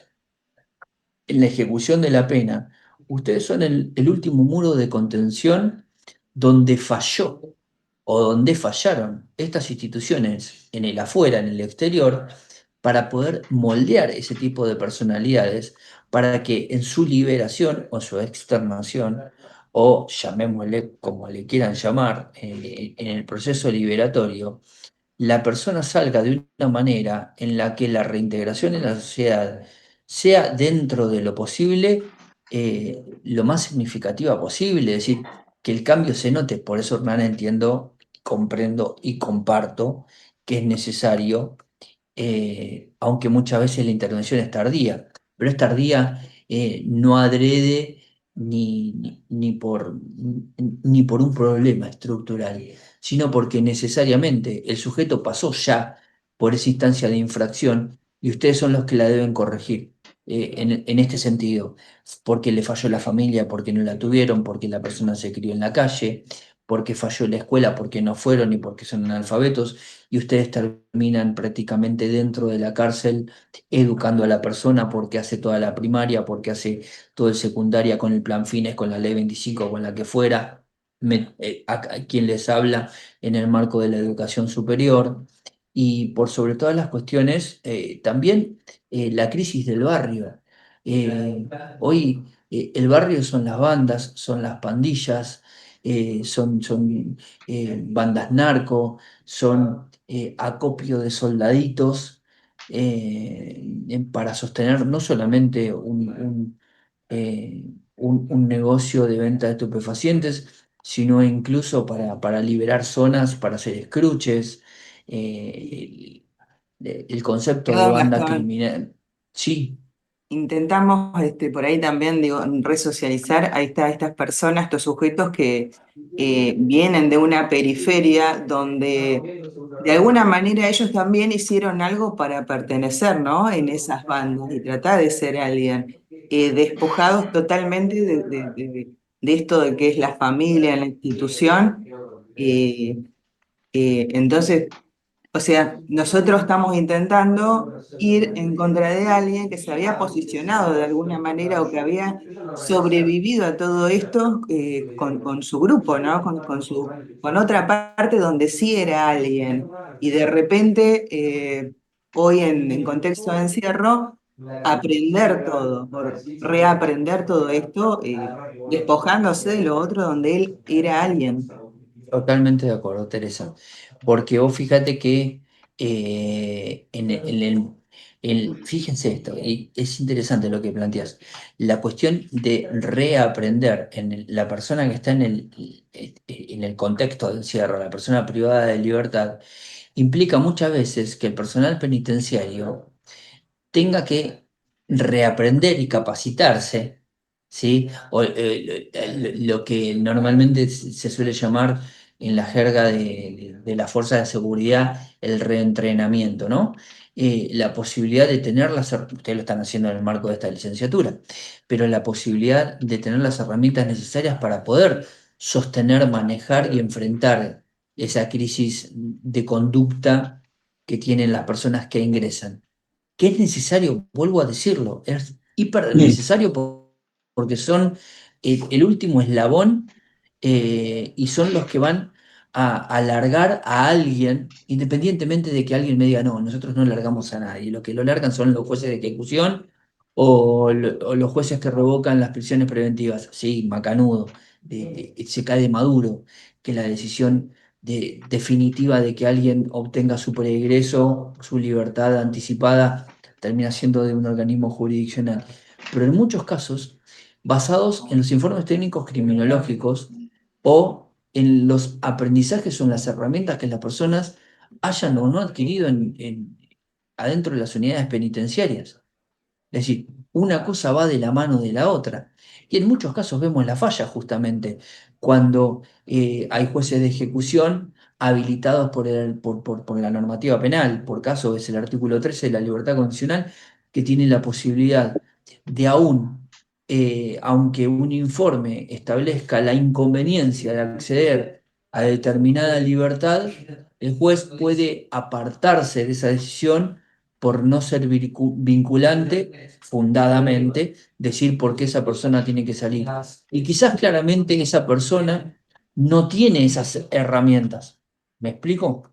en la ejecución de la pena, ustedes son el último muro de contención donde falló o donde fallaron estas instituciones en el afuera, en el exterior, para poder moldear ese tipo de personalidades para que en su liberación o su externación, o llamémosle como le quieran llamar, en el proceso liberatorio, la persona salga de una manera en la que la reintegración en la sociedad sea dentro de lo posible, lo más significativa posible, es decir, que el cambio se note. Por eso, Hernán, entiendo, comprendo y comparto que es necesario, aunque muchas veces la intervención es tardía, pero es tardía, no adrede ni por un problema estructural, sino porque necesariamente el sujeto pasó ya por esa instancia de infracción y ustedes son los que la deben corregir. En este sentido, porque le falló la familia, porque no la tuvieron, porque la persona se crió en la calle, porque falló la escuela, porque no fueron y porque son analfabetos, y ustedes terminan prácticamente dentro de la cárcel educando a la persona porque hace toda la primaria, porque hace todo el secundaria con el plan Fines, con la ley 25, con la que fuera, a quien les habla en el marco de la educación superior. Y por sobre todas las cuestiones, también la crisis del barrio. Hoy el barrio son las bandas, son las pandillas, son bandas narco, son acopio de soldaditos para sostener no solamente un negocio de venta de estupefacientes, sino incluso para liberar zonas, para hacer escruches. El concepto de Perdón, banda Gastón. criminal. Sí, Intentamos por ahí también, digo, resocializar a estas personas, estos sujetos que vienen de una periferia donde de alguna manera ellos también hicieron algo para pertenecer, ¿no? En esas bandas y tratar de ser alguien, despojados totalmente de esto de que es la familia, la institución. eh, entonces, o sea, nosotros estamos intentando ir en contra de alguien que se había posicionado de alguna manera o que había sobrevivido a todo esto con su grupo, ¿no? Con otra parte donde sí era alguien. Y de repente, hoy en contexto de encierro, aprender todo, por reaprender todo esto, despojándose de lo otro donde él era alguien. totalmente de acuerdo, Teresa. Porque vos fíjate que fíjense esto, y es interesante lo que planteas. La cuestión de reaprender la persona que está en el contexto de encierro, la persona privada de libertad, implica muchas veces que el personal penitenciario tenga que reaprender y capacitarse, ¿sí? O, lo que normalmente se suele llamar en la jerga de la fuerza de seguridad el reentrenamiento, ¿no? La posibilidad de tener ustedes lo están haciendo en el marco de esta licenciatura, pero la posibilidad de tener las herramientas necesarias para poder sostener, manejar y enfrentar esa crisis de conducta que tienen las personas que ingresan que es necesario, vuelvo a decirlo, es hiper necesario porque son el último eslabón y son los que van a alargar a alguien, independientemente de que alguien me diga, no, nosotros no largamos a nadie, lo que lo largan son los jueces de ejecución o los jueces que revocan las prisiones preventivas. Sí, macanudo, se cae de maduro que la decisión definitiva de que alguien obtenga su preegreso, su libertad anticipada, termina siendo de un organismo jurisdiccional. Pero en muchos casos, basados en los informes técnicos criminológicos o en los aprendizajes o en las herramientas que las personas hayan o no adquirido adentro de las unidades penitenciarias. Es decir, una cosa va de la mano de la otra. Y en muchos casos vemos la falla justamente cuando hay jueces de ejecución habilitados por la normativa penal. Por caso es el artículo 13 de la libertad condicional que tiene la posibilidad de aún, aunque un informe establezca la inconveniencia de acceder a determinada libertad, el juez puede apartarse de esa decisión por no ser vinculante, fundadamente, decir por qué esa persona tiene que salir. Y quizás claramente esa persona no tiene esas herramientas. ¿Me explico?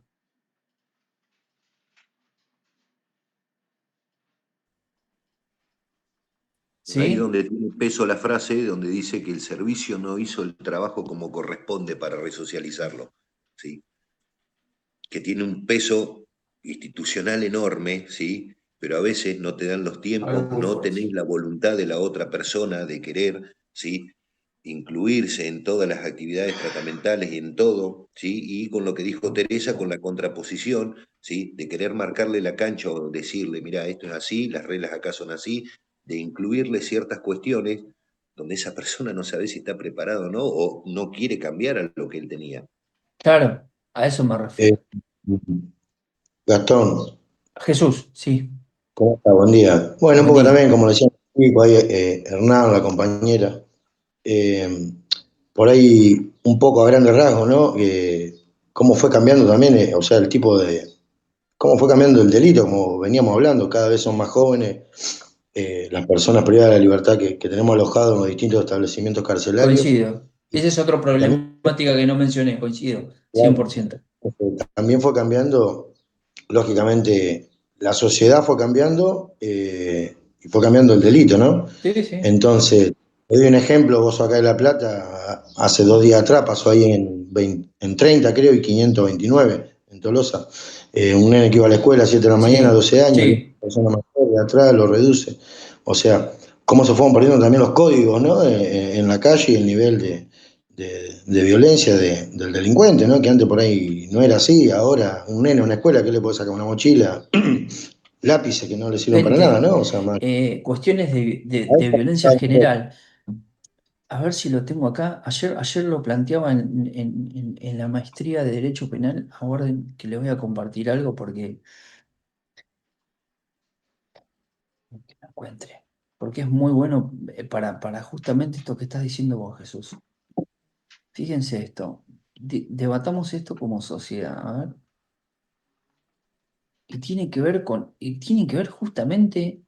Ahí ¿Sí? donde tiene peso la frase, donde dice que el servicio no hizo el trabajo como corresponde para resocializarlo, ¿sí? Que tiene un peso institucional enorme, ¿sí? Pero a veces no te dan los tiempos, no tenés la voluntad de la otra persona de querer, ¿sí? Incluirse en todas las actividades tratamentales y en todo, ¿sí? Y con lo que dijo Teresa, con la contraposición, ¿sí? De querer marcarle la cancha o decirle, mira, esto es así, las reglas acá son así, de incluirle ciertas cuestiones donde esa persona no sabe si está preparado o no, o no quiere cambiar a lo que él tenía. Claro, a eso me Eh, refiero. Gastón, Jesús, sí, ¿cómo está? Buen día. Bueno, un buen poco día. también, como decía ahí, Hernán, la compañera, eh, por ahí un poco a grandes rasgos, ¿no? Cómo fue cambiando también, o sea, cómo fue cambiando el delito, como veníamos hablando, cada vez son más jóvenes las personas privadas de la libertad que tenemos alojados en los distintos establecimientos carcelarios. Coincido. Y Esa es otra también, problemática que no mencioné, coincido, 100%. también fue cambiando lógicamente la sociedad fue cambiando y fue cambiando el delito, ¿no? Sí, sí. Entonces, te doy un ejemplo, vos acá de La Plata, hace 2 días atrás pasó ahí en 30 creo y 529 en Tolosa. Un nene que iba a la escuela a 7 de la mañana, Sí, 12 años, una sí. persona mayor de atrás lo reduce. O sea, cómo se fueron perdiendo también los códigos, ¿no? En la calle y el nivel de violencia del delincuente, ¿no? Que antes por ahí no era así, ahora un nene a una escuela, ¿qué le puede sacar? Una mochila, lápices que no le sirven para nada, Gente, ¿no? O sea, más. cuestiones de violencia general. A ver si lo tengo acá. Ayer lo planteaba en la maestría de Derecho Penal. Aguarden que le voy a compartir algo porque que lo encuentre. Porque es muy bueno para justamente esto que estás diciendo vos, Jesús. Fíjense esto. Debatamos esto como sociedad. A ver. Y tiene que ver justamente.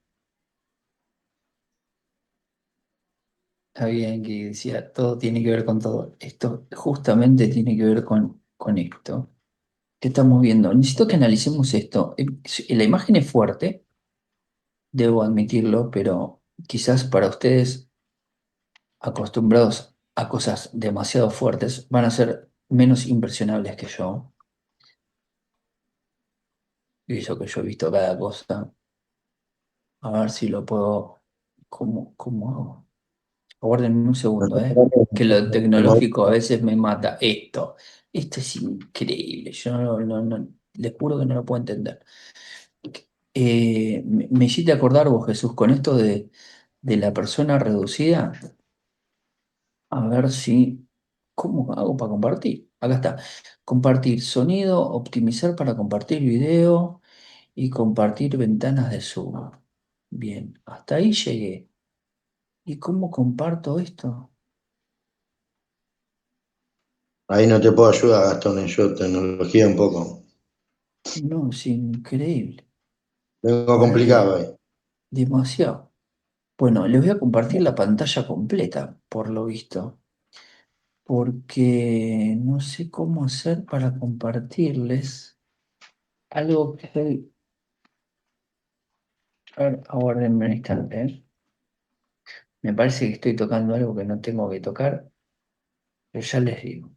Está bien que decía, todo tiene que ver con todo. Esto justamente tiene que ver con esto. ¿Qué estamos viendo? Necesito que analicemos esto. La imagen es fuerte, debo admitirlo, pero quizás para ustedes acostumbrados a cosas demasiado fuertes van a ser menos impresionables que yo. Y eso que yo he visto cada cosa. A ver si lo puedo. ¿Cómo hago? Aguárdenme un segundo, ¿eh? Que lo tecnológico a veces me mata. Esto es increíble. Yo les juro que no lo puedo entender. Me hiciste acordar vos, Jesús, con esto de la persona reducida. A ver si. ¿Cómo hago para compartir? Acá está. Compartir sonido, optimizar para compartir video y compartir ventanas de Zoom. Bien, hasta ahí llegué. ¿Y cómo comparto esto? Ahí no te puedo ayudar, Gastón, yo tecnología un poco. No, es increíble. Vengo ¿Para complicado qué? ahí. Demasiado. Bueno, les voy a compartir la pantalla completa, por lo visto, porque no sé cómo hacer para compartirles algo que estoy. A ver, aguárdenme un instante, ¿eh? Me parece que estoy tocando algo que no tengo que tocar, pero ya les digo.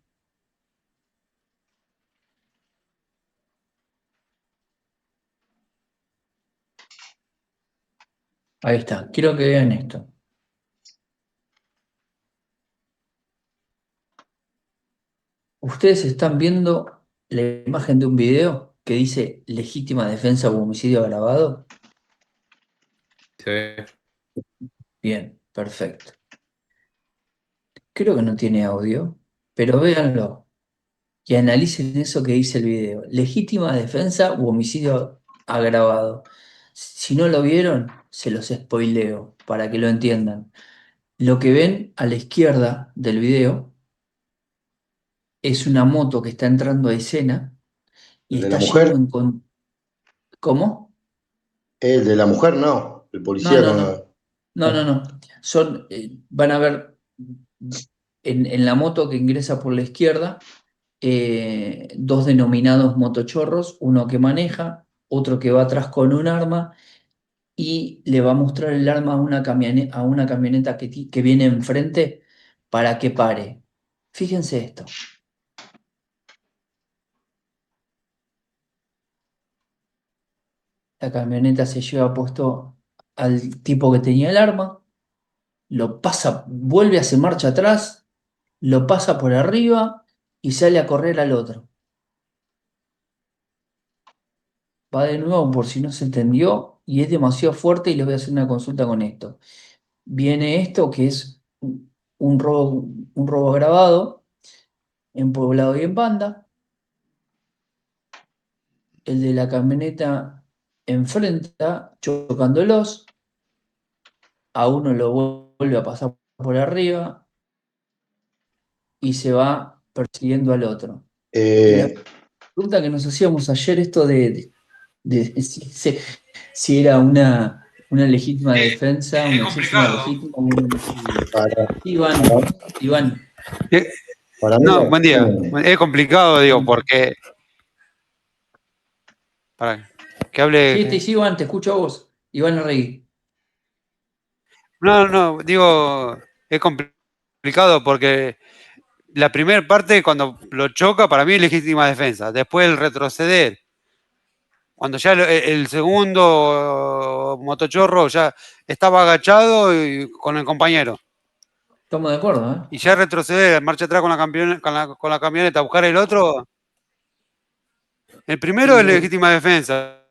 Ahí está, quiero que vean esto. Ustedes están viendo la imagen de un video que dice legítima defensa o homicidio agravado. Sí. Bien, perfecto. Creo que no tiene audio, pero véanlo y analicen eso que dice el video. Legítima defensa u homicidio agravado. Si no lo vieron, se los spoileo para que lo entiendan. Lo que ven a la izquierda del video es una moto que está entrando a escena y El de la está mujer, yendo ¿Cómo? el de la mujer no, el No, policía no, con la. no. No, no, no. Van a ver en la moto que ingresa por la izquierda dos denominados motochorros, uno que maneja, otro que va atrás con un arma y le va a mostrar el arma a una camioneta que viene enfrente para que pare. Fíjense esto. La camioneta se lleva puesto al tipo que tenía el arma, lo pasa, vuelve a hacer marcha atrás, lo pasa por arriba y sale a correr al otro. Va de nuevo por si no se entendió y es demasiado fuerte y les voy a hacer una consulta con esto. Viene esto que es un robo agravado en Poblado y en Banda. El de la camioneta enfrenta chocándolos, a uno lo vuelve a pasar por arriba y se va persiguiendo al otro. Y la Eh, pregunta que nos hacíamos ayer, esto de si era una legítima defensa, Es una excesiva complicado. legítima o un homicidio. para, Iván, Iván, Eh, para mí, No, buen día. Es complicado, digo, porque. Para que sí, hable. sí, Iván, te escucho a vos. Iván Arregui. No, no, digo, es complicado porque la primera parte, cuando lo choca, para mí es legítima defensa. Después el retroceder. Cuando ya el segundo motochorro ya estaba agachado y con el compañero. Estamos de acuerdo, ¿eh? Y ya retroceder, marcha atrás con la camioneta, a buscar el otro. El primero es legítima defensa,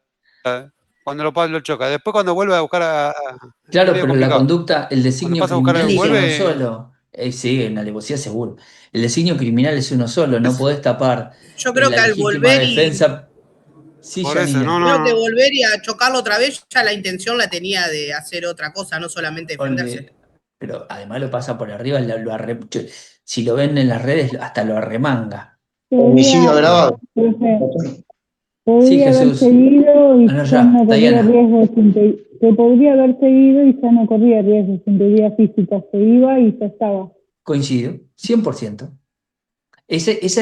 cuando lo choca. Después cuando vuelve a buscar es Claro, medio pero la complicado. conducta, el Cuando designio pasa a buscar, criminal es uno vuelve. solo. Sí, en la alevosía seguro. El designio criminal es uno solo, no podés tapar Yo creo la que al legítima volver y defensa. Sí, Por eso, Janine. creo que volver y a chocarlo otra vez, ya la intención la tenía de hacer otra cosa, no solamente defenderse. Pero además lo pasa por arriba, si lo ven en las redes, hasta lo arremanga. Homicidio agravado. Sí, Podría haber Jesús. seguido y Ah, no, ya ya, no corría Diana. riesgo, que podría haber seguido y ya no corría riesgo de integridad física, se iba y ya estaba. Coincido, 100%.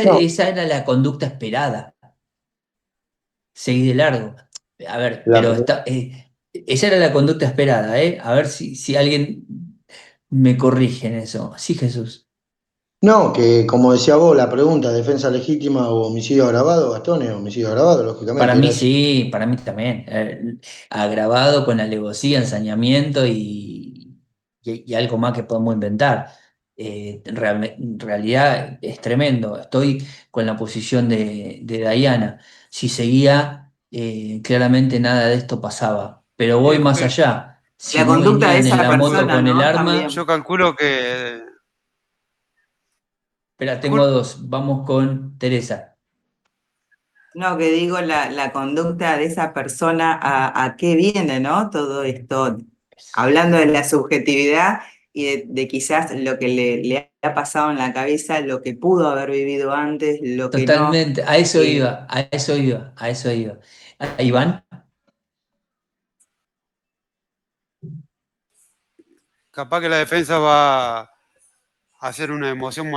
No, Esa era la conducta esperada. Seguí de largo. A ver, la, pero esa era la conducta esperada, ¿eh? A ver si alguien me corrige en eso. Sí, Jesús. no, que como decía vos, la pregunta, defensa legítima o homicidio agravado, Gastón, es homicidio agravado, Para lógicamente, mí era eso. sí, para mí también. Agravado con alevosía, ensañamiento y algo más que podemos inventar. En realidad es tremendo. Estoy con la posición de Diana. Si seguía, claramente nada de esto pasaba. Pero voy más allá. Si La no conducta de venían en esa la moto persona, con el ¿no? arma, También. Yo calculo que. espera, tengo dos. Vamos con Teresa. No, que digo, la conducta de esa persona, a qué viene, ¿no? Todo esto, hablando de la subjetividad y de quizás lo que le ha pasado en la cabeza, lo que pudo haber vivido antes, lo que no. Totalmente, a eso Eh, iba, a eso iba, a eso iba. Iván. Capaz que la defensa va a hacer una emoción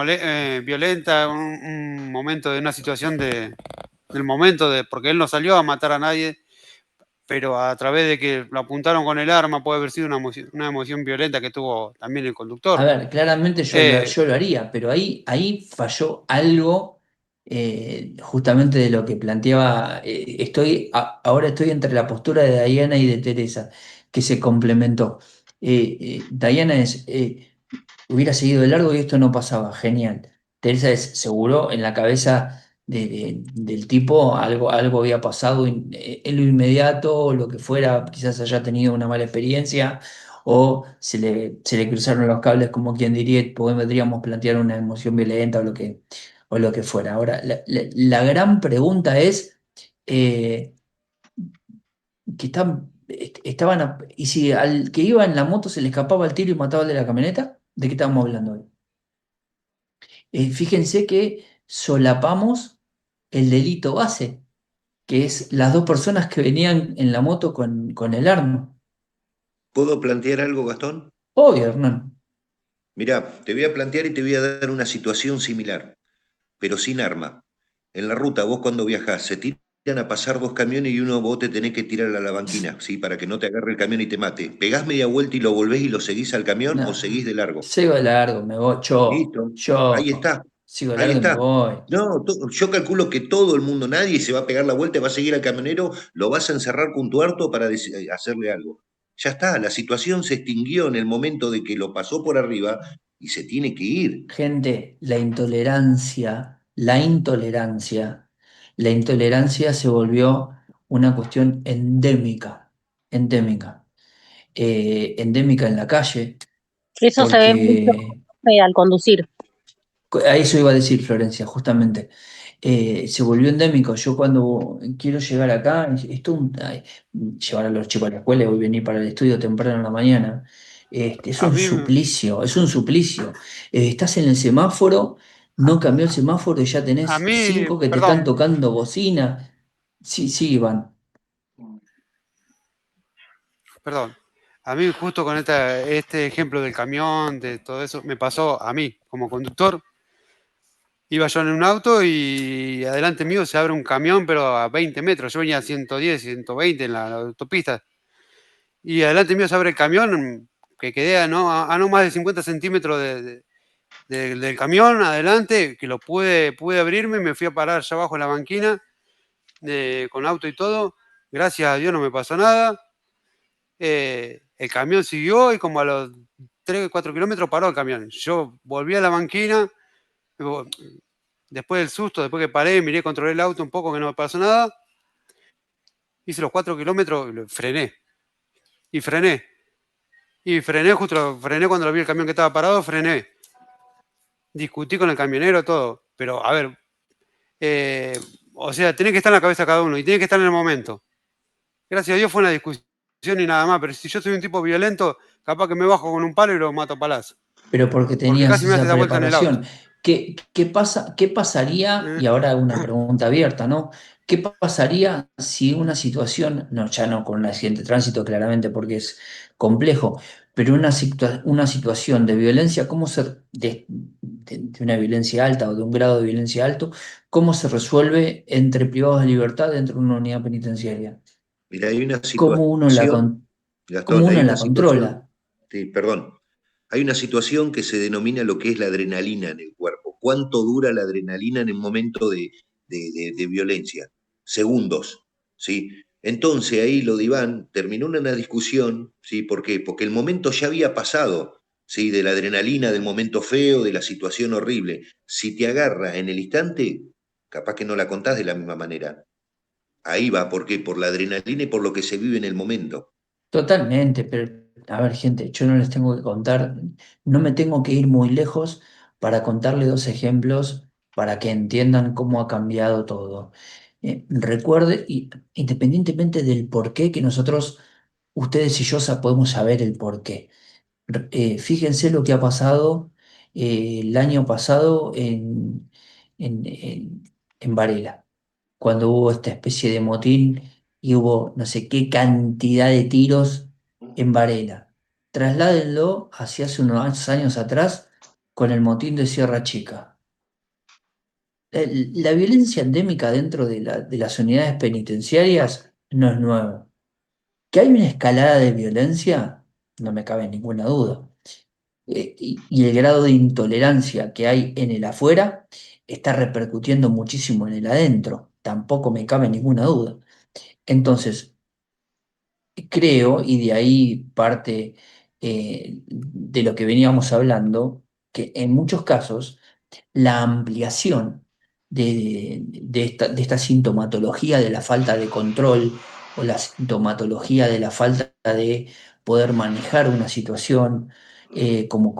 violenta, un momento de una situación del momento, porque él no salió a matar a nadie, pero a través de que lo apuntaron con el arma puede haber sido una emoción violenta que tuvo también el A conductor. ver, claramente yo lo haría, pero ahí falló algo, justamente de lo que planteaba. Ahora estoy entre la postura de Diana y de Teresa, que se complementó. Diana hubiera seguido de largo y esto no pasaba, genial. Teresa es seguro en la cabeza del tipo algo había pasado en lo inmediato, o lo que fuera, quizás haya tenido una mala experiencia o se le cruzaron los cables, como quien diría, podríamos plantear una emoción violenta o lo que fuera. Ahora, la gran pregunta es, ¿y si al que iba en la moto se le escapaba el tiro y mataba al de la camioneta? ¿De qué estamos hablando hoy? Fíjense que solapamos el delito base, que es las dos personas que venían en la moto con el arma. ¿Puedo plantear algo, Gastón? Obvio, Hernán. Mirá, te voy a plantear y te voy a dar una situación similar, pero sin arma. En la ruta, vos cuando viajás, se tiran a pasar dos camiones y uno vos te tenés que tirar a la banquina, ¿sí? Para que no te agarre el camión y te mate. ¿Pegás media vuelta y lo volvés y lo seguís al camión o No, seguís de largo? sigo de largo, me voy, Listo, yo ahí está, sigo de ahí largo y me está. voy. No, yo calculo que todo el mundo, nadie se va a pegar la vuelta, va a seguir al camionero, lo vas a encerrar con tu harto para hacerle algo. Ya está, la situación se extinguió en el momento de que lo pasó por arriba y se tiene que ir. Gente, la intolerancia se volvió una cuestión endémica, endémica en la calle, Eso se ve mucho porque al conducir. a eso iba a decir Florencia, justamente. Se volvió endémico. Yo cuando quiero llegar acá, llevar a los chicos a la escuela y voy a venir para el estudio temprano en la mañana. Es A un mí, suplicio, es un suplicio. Estás en el semáforo, no cambió el semáforo y ya a tenés mí, cinco que te están perdón, tocando bocina. Sí, sí, Iván. perdón. A mí justo con este ejemplo del camión, de todo eso, me pasó a mí como conductor. Iba yo en un auto y adelante mío se abre un camión, pero a 20 metros. Yo venía a 110, 120 en la autopista. Y adelante mío se abre el camión, que quedé a no más de 50 centímetros del camión adelante, que lo pude abrirme, me fui a parar allá abajo en la banquina, con auto y todo. Gracias a Dios no me pasó nada. El camión siguió y como a los 3 o 4 kilómetros paró el camión. Yo volví a la banquina, después del susto, después que paré, miré, controlé el auto un poco, que no me pasó nada. Hice los 4 kilómetros y frené. Y frené. Y frené frené cuando lo vi el camión que estaba parado, frené. Discutí con el camionero, todo. Pero, a ver, o sea, tiene que estar en la cabeza cada uno y tiene que estar en el momento. Gracias a Dios fue una discusión y nada más, pero si yo soy un tipo violento, capaz que me bajo con un palo y lo mato a palazo. Pero porque Porque tenías casi me hace esa la vuelta en el auto. preparación. ¿Qué pasaría? Y ahora una pregunta abierta, ¿no? ¿Qué pasaría si una situación, no, ya no con un accidente de tránsito, claramente, porque es complejo, pero una situación de violencia, de una violencia alta o de un grado de violencia alto, cómo se resuelve entre privados de libertad dentro de una unidad penitenciaria? Mira, hay una ¿Cómo uno situación, cómo Gastón, uno hay la una controla? situación, sí, perdón, hay una situación que se denomina lo que es la adrenalina en el cuerpo. ¿Cuánto dura la adrenalina en un momento de violencia? Segundos, ¿sí? Entonces ahí lo de Iván terminó en una discusión, ¿sí? ¿Por qué? Porque el momento ya había pasado, ¿sí? De la adrenalina, del momento feo, de la situación horrible. Si te agarra en el instante, capaz que no la contás de la misma manera. Ahí va, ¿por qué? Por la adrenalina y por lo que se vive en el momento. Totalmente, pero a ver, gente, yo no les tengo que contar, no me tengo que ir muy lejos para contarle dos ejemplos para que entiendan cómo ha cambiado todo. Recuerde, independientemente del por qué, que nosotros, ustedes y yo podemos saber el por qué. Fíjense lo que ha pasado el año pasado en Varela, cuando hubo esta especie de motín y hubo no sé qué cantidad de tiros en Varela. Trasládenlo hacia hace unos años atrás con el motín de Sierra Chica. La violencia endémica dentro de las unidades penitenciarias no es nueva. Que hay una escalada de violencia, no me cabe ninguna duda. Y el grado de intolerancia que hay en el afuera está repercutiendo muchísimo en el adentro, tampoco me cabe ninguna duda. Entonces, creo, y de ahí parte de lo que veníamos hablando, que en muchos casos la ampliación de esta sintomatología de la falta de control o la sintomatología de la falta de poder manejar una situación como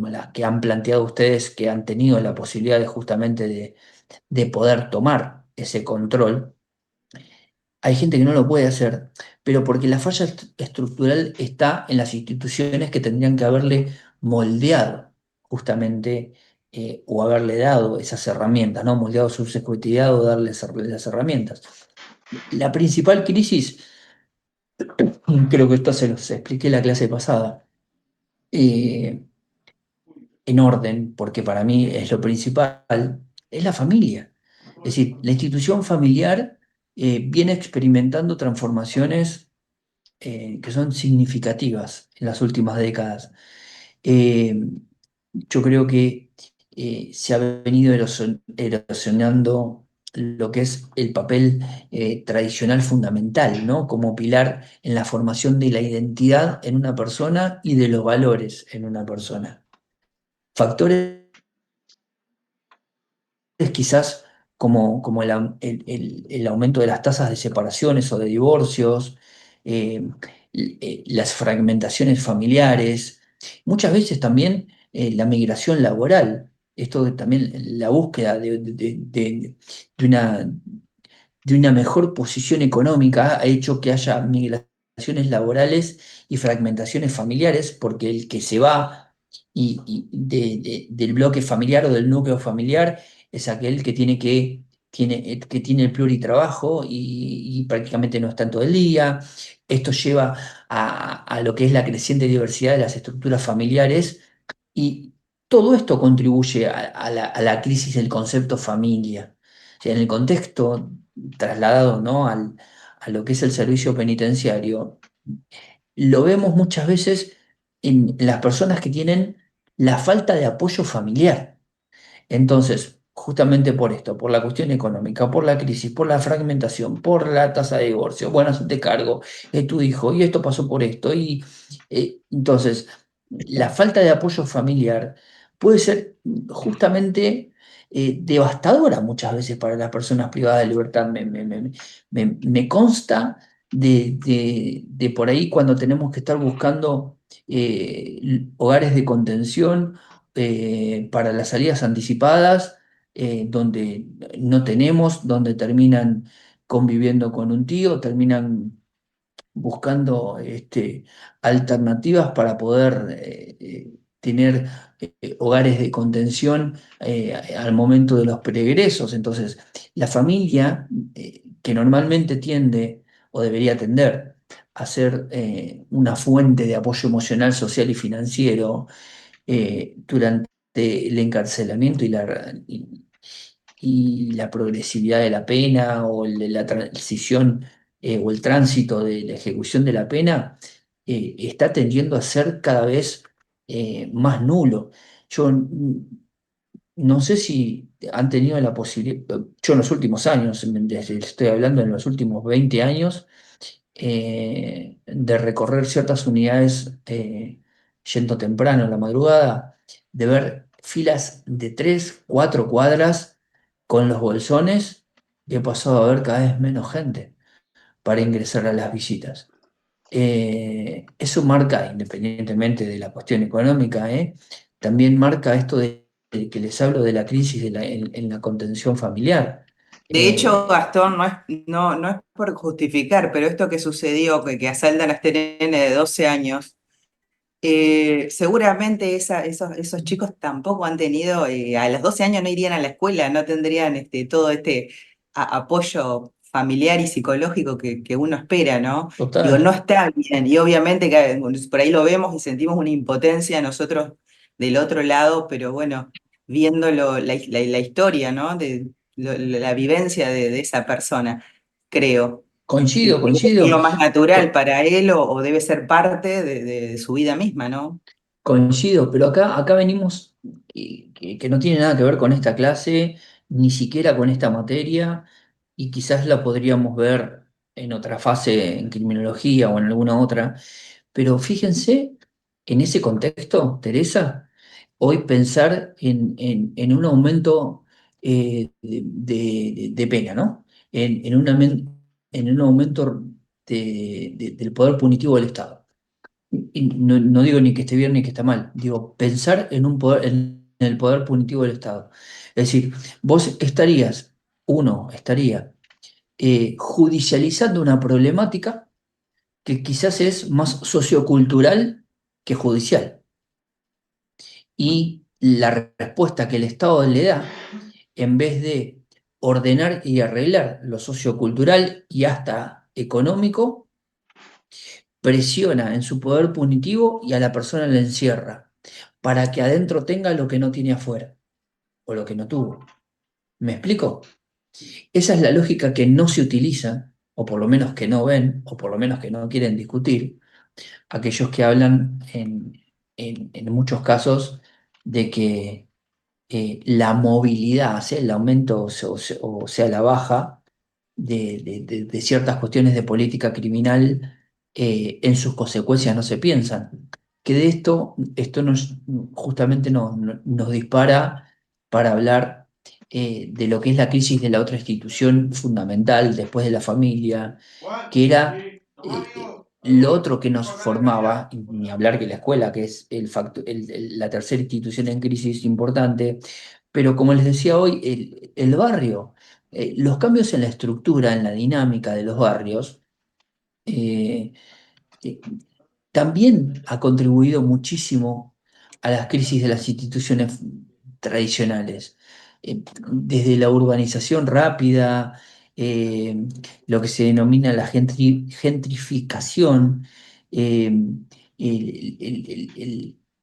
las que han planteado ustedes, que han tenido la posibilidad de justamente de poder tomar ese control. Hay gente que no lo puede hacer, pero porque la falla estructural está en las instituciones que tendrían que haberle moldeado justamente o haberle dado esas herramientas, ¿no? Moldeado su subjetividad o darle las herramientas. La principal crisis, creo que esto se los expliqué la clase pasada, eh, en orden, porque para mí es lo principal, es la familia. Es decir, la institución familiar viene experimentando transformaciones que son significativas en las últimas décadas. Eh, yo creo que se ha venido erosionando lo que es el papel tradicional fundamental, ¿no? Como pilar en la formación de la identidad en una persona y de los valores en una persona. Factores quizás como el aumento de las tasas de separaciones o de divorcios, eh, las fragmentaciones familiares, muchas veces también la migración laboral, esto también la búsqueda de una mejor posición económica ha hecho que haya migraciones laborales y fragmentaciones familiares, porque el que se va del bloque familiar o del núcleo familiar es aquel que que tiene el pluritrabajo y prácticamente no está en todo el día. Esto lleva a lo que es la creciente diversidad de las estructuras familiares y todo esto contribuye a la crisis del concepto familia. O sea, en el contexto trasladado, ¿no? A lo que es el servicio penitenciario, lo vemos muchas veces en las personas que tienen la falta de apoyo familiar. Entonces, justamente por esto, por la cuestión económica, por la crisis, por la fragmentación, por la tasa de divorcio, bueno, te cargo, tu hijo, y esto pasó por esto, y entonces la falta de apoyo familiar puede ser justamente devastadora muchas veces para las personas privadas de libertad. Me consta de por ahí cuando tenemos que estar buscando hogares de contención para las salidas anticipadas, donde no tenemos, donde terminan conviviendo con un tío, terminan buscando alternativas para poder tener hogares de contención al momento de los pregresos. Entonces, la familia, que normalmente tiende o debería tender a ser una fuente de apoyo emocional, social y financiero, durante el encarcelamiento y la progresividad de la pena o la transición o el tránsito de la ejecución de la pena, está tendiendo a ser cada vez más nulo. No sé si han tenido la posibilidad, yo en los últimos años, estoy hablando en los últimos 20 años, de recorrer ciertas unidades yendo temprano en la madrugada, de ver filas de 3, 4 cuadras con los bolsones. He pasado a ver cada vez menos gente para ingresar a las visitas. Eso marca, independientemente de la cuestión económica, también marca esto de que les hablo de la crisis en la contención familiar. De hecho, Eh, Gastón, no es por justificar, pero esto que sucedió, que asaltan a este nene de 12 años, seguramente esos chicos tampoco han tenido, a los 12 años no irían a la escuela, no tendrían todo este apoyo familiar y psicológico que uno espera, ¿no? Digo, no Total. está bien, y obviamente que bueno, por ahí lo vemos y sentimos una impotencia nosotros del otro lado, pero bueno, viendo la historia, ¿no? De la vivencia de esa persona, creo. Coincido, Debe ser coincido. lo más natural Co- para él o debe ser parte de su vida misma, ¿no? Coincido, pero acá venimos, que no tiene nada que ver con esta clase, ni siquiera con esta materia, y quizás la podríamos ver en otra fase, en criminología o en alguna otra. Pero fíjense, en ese contexto, Teresa, hoy pensar en un aumento de pena, ¿no? En un aumento del poder punitivo del Estado. Y no digo ni que esté bien ni que está mal, digo pensar en el poder punitivo del Estado. Es decir, vos uno estaría judicializando una problemática que quizás es más sociocultural que judicial. Y la respuesta que el Estado le da, en vez de ordenar y arreglar lo sociocultural y hasta económico, presiona en su poder punitivo y a la persona la encierra, para que adentro tenga lo que no tiene afuera, o lo que no tuvo. ¿Me explico? Esa es la lógica que no se utiliza, o por lo menos que no ven, o por lo menos que no quieren discutir, aquellos que hablan en muchos casos de que la movilidad, sea el aumento o sea la baja de ciertas cuestiones de política criminal, en sus consecuencias no se piensan. Que de esto justamente nos dispara para hablar de lo que es la crisis de la otra institución fundamental después de la familia, que era lo otro que nos formaba, y ni hablar que la escuela, que es la tercera institución en crisis importante, pero como les decía hoy, el barrio, los cambios en la estructura, en la dinámica de los barrios, eh, eh, también ha contribuido muchísimo a las crisis de las instituciones tradicionales. Desde la urbanización rápida, eh, lo que se denomina la gentrificación, eh,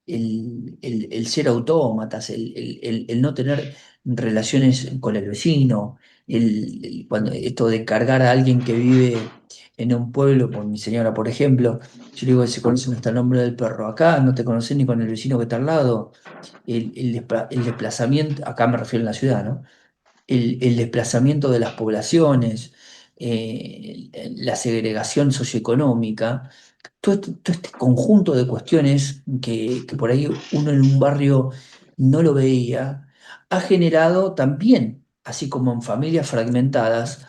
el ser autómatas, el no tener relaciones con el vecino, cuando esto de cargar a alguien que vive en un pueblo, por mi señora, por ejemplo, yo le digo que se conocen hasta el nombre del perro. Acá no te conocen ni con el vecino que está al lado. El desplazamiento, acá me refiero a la ciudad, ¿no? El desplazamiento de las poblaciones, la segregación socioeconómica, todo este conjunto de cuestiones que por ahí uno en un barrio no lo veía, ha generado también, así como en familias fragmentadas,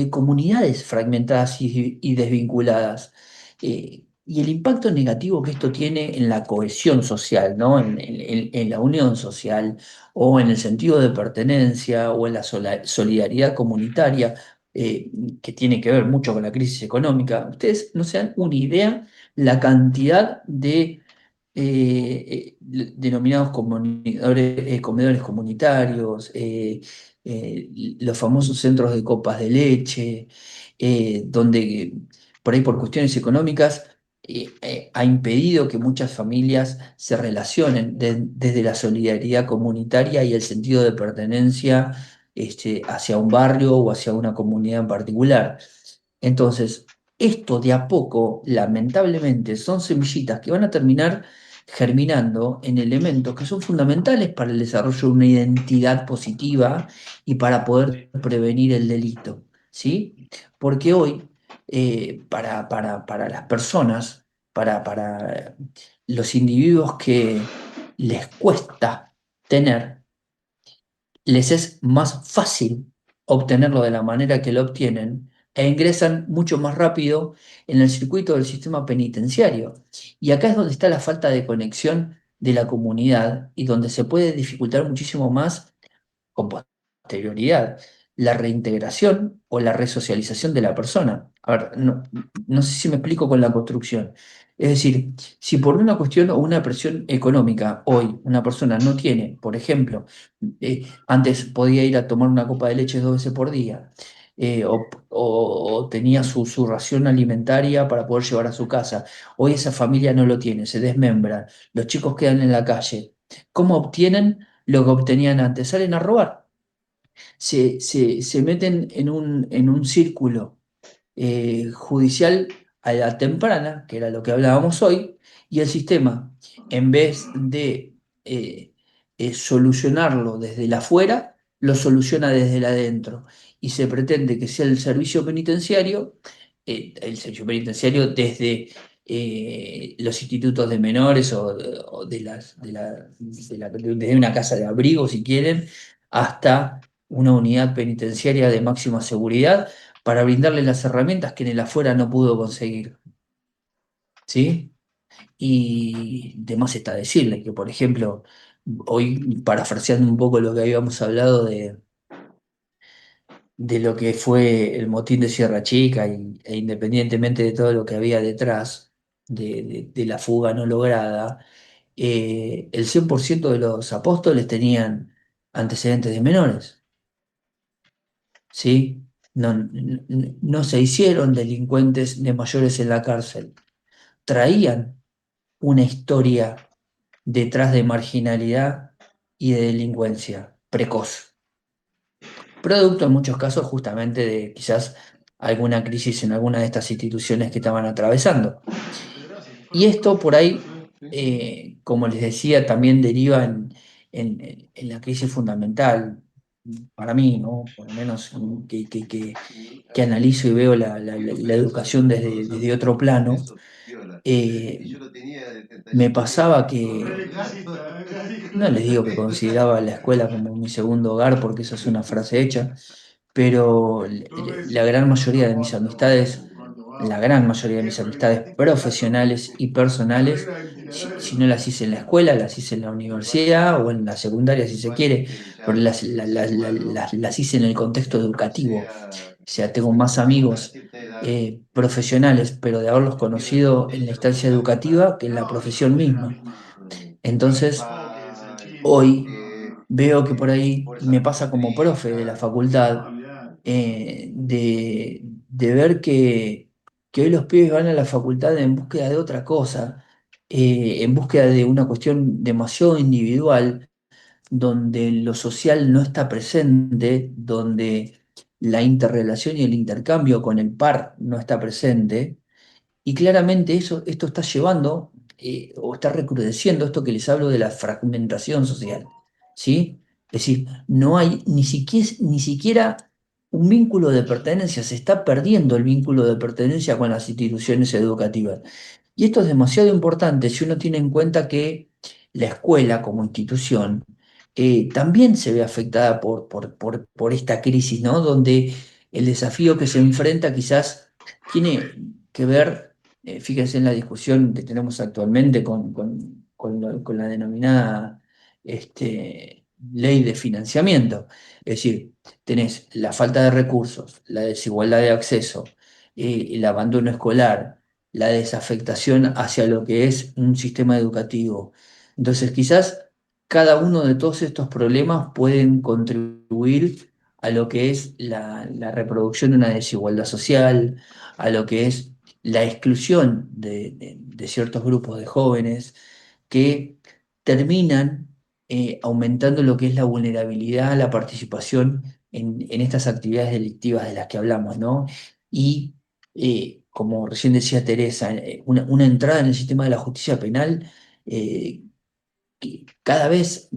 comunidades fragmentadas y desvinculadas. Y el impacto negativo que esto tiene en la cohesión social, ¿no? En la unión social, o en el sentido de pertenencia, o en la solidaridad comunitaria, que tiene que ver mucho con la crisis económica. Ustedes no se dan una idea la cantidad de denominados comedores comunitarios, los famosos centros de copas de leche, donde por ahí por cuestiones económicas ha impedido que muchas familias se relacionen desde la solidaridad comunitaria y el sentido de pertenencia hacia un barrio o hacia una comunidad en particular. Entonces, esto de a poco, lamentablemente, son semillitas que van a terminar germinando en elementos que son fundamentales para el desarrollo de una identidad positiva y para poder prevenir el delito, ¿sí? Porque hoy, para las personas, para los individuos que les cuesta tener, les es más fácil obtenerlo de la manera que lo obtienen e ingresan mucho más rápido en el circuito del sistema penitenciario. Y acá es donde está la falta de conexión de la comunidad y donde se puede dificultar muchísimo más con posterioridad la reintegración o la resocialización de la persona. A ver, no sé si me explico con la construcción. Es decir, si por una cuestión o una presión económica hoy una persona no tiene, por ejemplo, antes podía ir a tomar una copa de leche 2 veces por día, o tenía su ración alimentaria para poder llevar a su casa. Hoy esa familia no lo tiene, se desmembra, los chicos quedan en la calle. ¿Cómo obtienen lo que obtenían antes? Salen a robar, se meten en un círculo judicial a la temprana, que era lo que hablábamos hoy, y el sistema, en vez de solucionarlo desde el afuera, lo soluciona desde el adentro. Y se pretende que sea el servicio penitenciario desde los institutos de menores o desde una casa de abrigo, si quieren, hasta una unidad penitenciaria de máxima seguridad para brindarle las herramientas que en el afuera no pudo conseguir. ¿Sí? Y de más está decirle que, por ejemplo, hoy, parafraseando un poco lo que habíamos hablado de lo que fue el motín de Sierra Chica, e independientemente de todo lo que había detrás de la fuga no lograda, el 100% de los apóstoles tenían antecedentes de menores. ¿Sí? No se hicieron delincuentes de mayores en la cárcel. Traían una historia detrás de marginalidad y de delincuencia precoz. Producto en muchos casos justamente de quizás alguna crisis en alguna de estas instituciones que estaban atravesando. Y esto por ahí, como les decía, también deriva en la crisis fundamental, para mí, ¿no? Por lo menos que analizo y veo la educación desde otro plano. Me pasaba que, no les digo que consideraba la escuela como mi segundo hogar, porque eso es una frase hecha, pero la gran mayoría de mis amistades, la gran mayoría de mis amistades profesionales y personales, si no las hice en la escuela, las hice en la universidad o en la secundaria si se quiere, pero las hice en el contexto educativo. O sea, tengo más amigos profesionales, pero de haberlos conocido en la instancia educativa que en la profesión misma. Entonces, hoy veo que por ahí, y me pasa como profe de la facultad, de ver que hoy los pibes van a la facultad en búsqueda de otra cosa, en búsqueda de una cuestión demasiado individual, donde lo social no está presente, donde la interrelación y el intercambio con el par no está presente, y claramente esto está llevando o está recrudeciendo esto que les hablo de la fragmentación social, ¿sí? Es decir, no hay ni siquiera un vínculo de pertenencia, se está perdiendo el vínculo de pertenencia con las instituciones educativas. Y esto es demasiado importante si uno tiene en cuenta que la escuela como institución también se ve afectada por esta crisis, ¿no? Donde el desafío que se enfrenta quizás tiene que ver, fíjense en la discusión que tenemos actualmente con la denominada ley de financiamiento. Es decir, tenés la falta de recursos, la desigualdad de acceso, el abandono escolar, la desafectación hacia lo que es un sistema educativo. Entonces, quizás cada uno de todos estos problemas pueden contribuir a lo que es la reproducción de una desigualdad social, a lo que es la exclusión de ciertos grupos de jóvenes que terminan aumentando lo que es la vulnerabilidad, la participación en estas actividades delictivas de las que hablamos, ¿no? Y como recién decía Teresa, una entrada en el sistema de la justicia penal que cada vez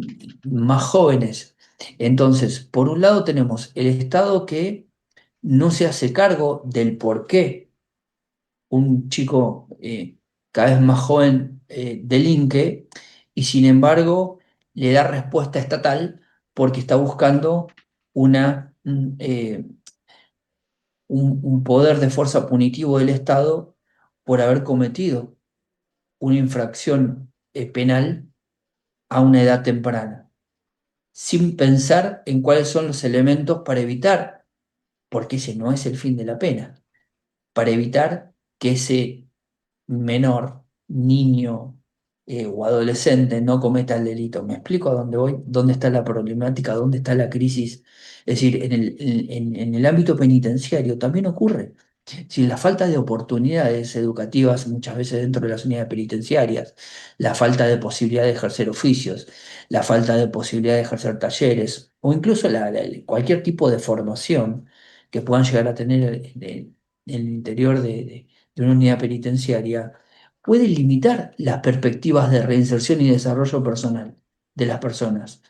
más jóvenes. Entonces, por un lado tenemos el Estado que no se hace cargo del por qué un chico cada vez más joven delinque y sin embargo le da respuesta estatal porque está buscando un poder de fuerza punitivo del Estado por haber cometido una infracción penal a una edad temprana, sin pensar en cuáles son los elementos para evitar, porque ese no es el fin de la pena, para evitar que ese menor, niño o adolescente no cometa el delito. ¿Me explico a dónde voy? ¿Dónde está la problemática? ¿Dónde está la crisis? Es decir, en el ámbito penitenciario también ocurre. Si la falta de oportunidades educativas muchas veces dentro de las unidades penitenciarias, la falta de posibilidad de ejercer oficios, la falta de posibilidad de ejercer talleres o incluso cualquier tipo de formación que puedan llegar a tener en el interior de una unidad penitenciaria, puede limitar las perspectivas de reinserción y desarrollo personal de las personas.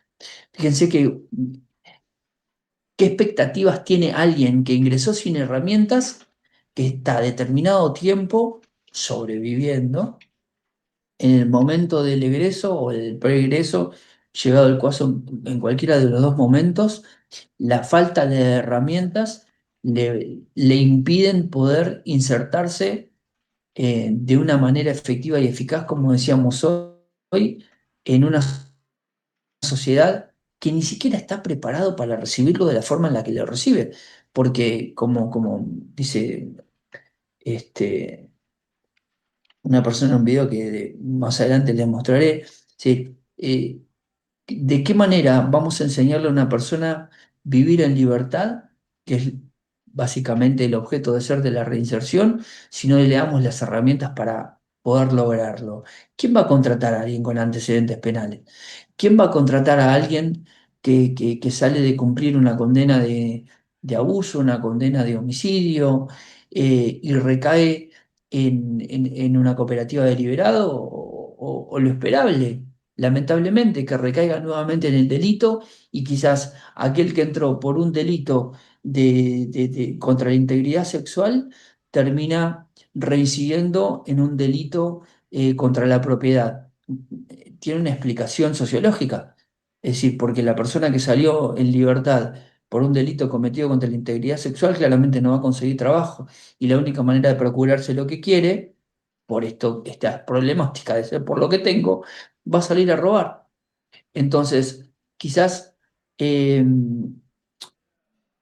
Fíjense que qué expectativas tiene alguien que ingresó sin herramientas, que está determinado tiempo sobreviviendo en el momento del egreso o del preegreso, llegado el caso en cualquiera de los dos momentos, la falta de herramientas le impiden poder insertarse de una manera efectiva y eficaz, como decíamos hoy, en una sociedad que ni siquiera está preparado para recibirlo de la forma en la que lo recibe. Porque, como dice una persona en un video que más adelante les mostraré, ¿sí? ¿De qué manera vamos a enseñarle a una persona vivir en libertad, que es básicamente el objeto de ser de la reinserción, si no le damos las herramientas para poder lograrlo? ¿Quién va a contratar a alguien con antecedentes penales? ¿Quién va a contratar a alguien que sale de cumplir una condena de abuso, una condena de homicidio, y recae en una cooperativa deliberado o lo esperable? Lamentablemente, que recaiga nuevamente en el delito y quizás aquel que entró por un delito contra la integridad sexual termina reincidiendo en un delito contra la propiedad. Tiene una explicación sociológica, es decir, porque la persona que salió en libertad por un delito cometido contra la integridad sexual claramente no va a conseguir trabajo y la única manera de procurarse lo que quiere, por esta problemática de ser por lo que tengo, va a salir a robar. Entonces, quizás eh,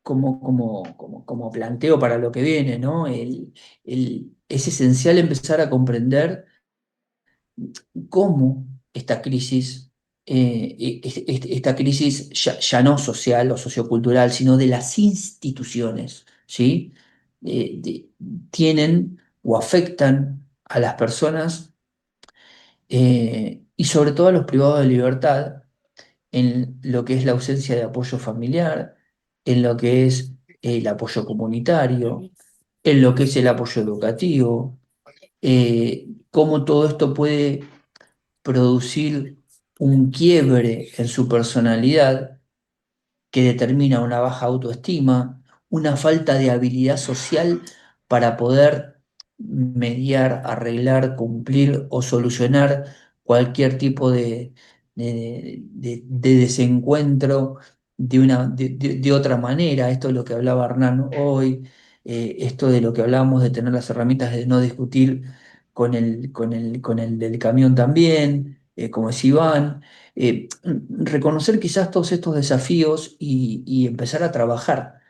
como planteo para lo que viene, ¿no? Es esencial empezar a comprender cómo esta crisis ya no social o sociocultural, sino de las instituciones, ¿sí? Tienen o afectan a las personas y sobre todo a los privados de libertad en lo que es la ausencia de apoyo familiar, en lo que es el apoyo comunitario, en lo que es el apoyo educativo, cómo todo esto puede producir un quiebre en su personalidad que determina una baja autoestima, una falta de habilidad social para poder mediar, arreglar, cumplir o solucionar cualquier tipo de desencuentro de otra manera. Esto es lo que hablaba Hernán hoy, esto de lo que hablábamos de tener las herramientas de no discutir con el del camión también, como decía Iván. Reconocer quizás todos estos desafíos y empezar a trabajar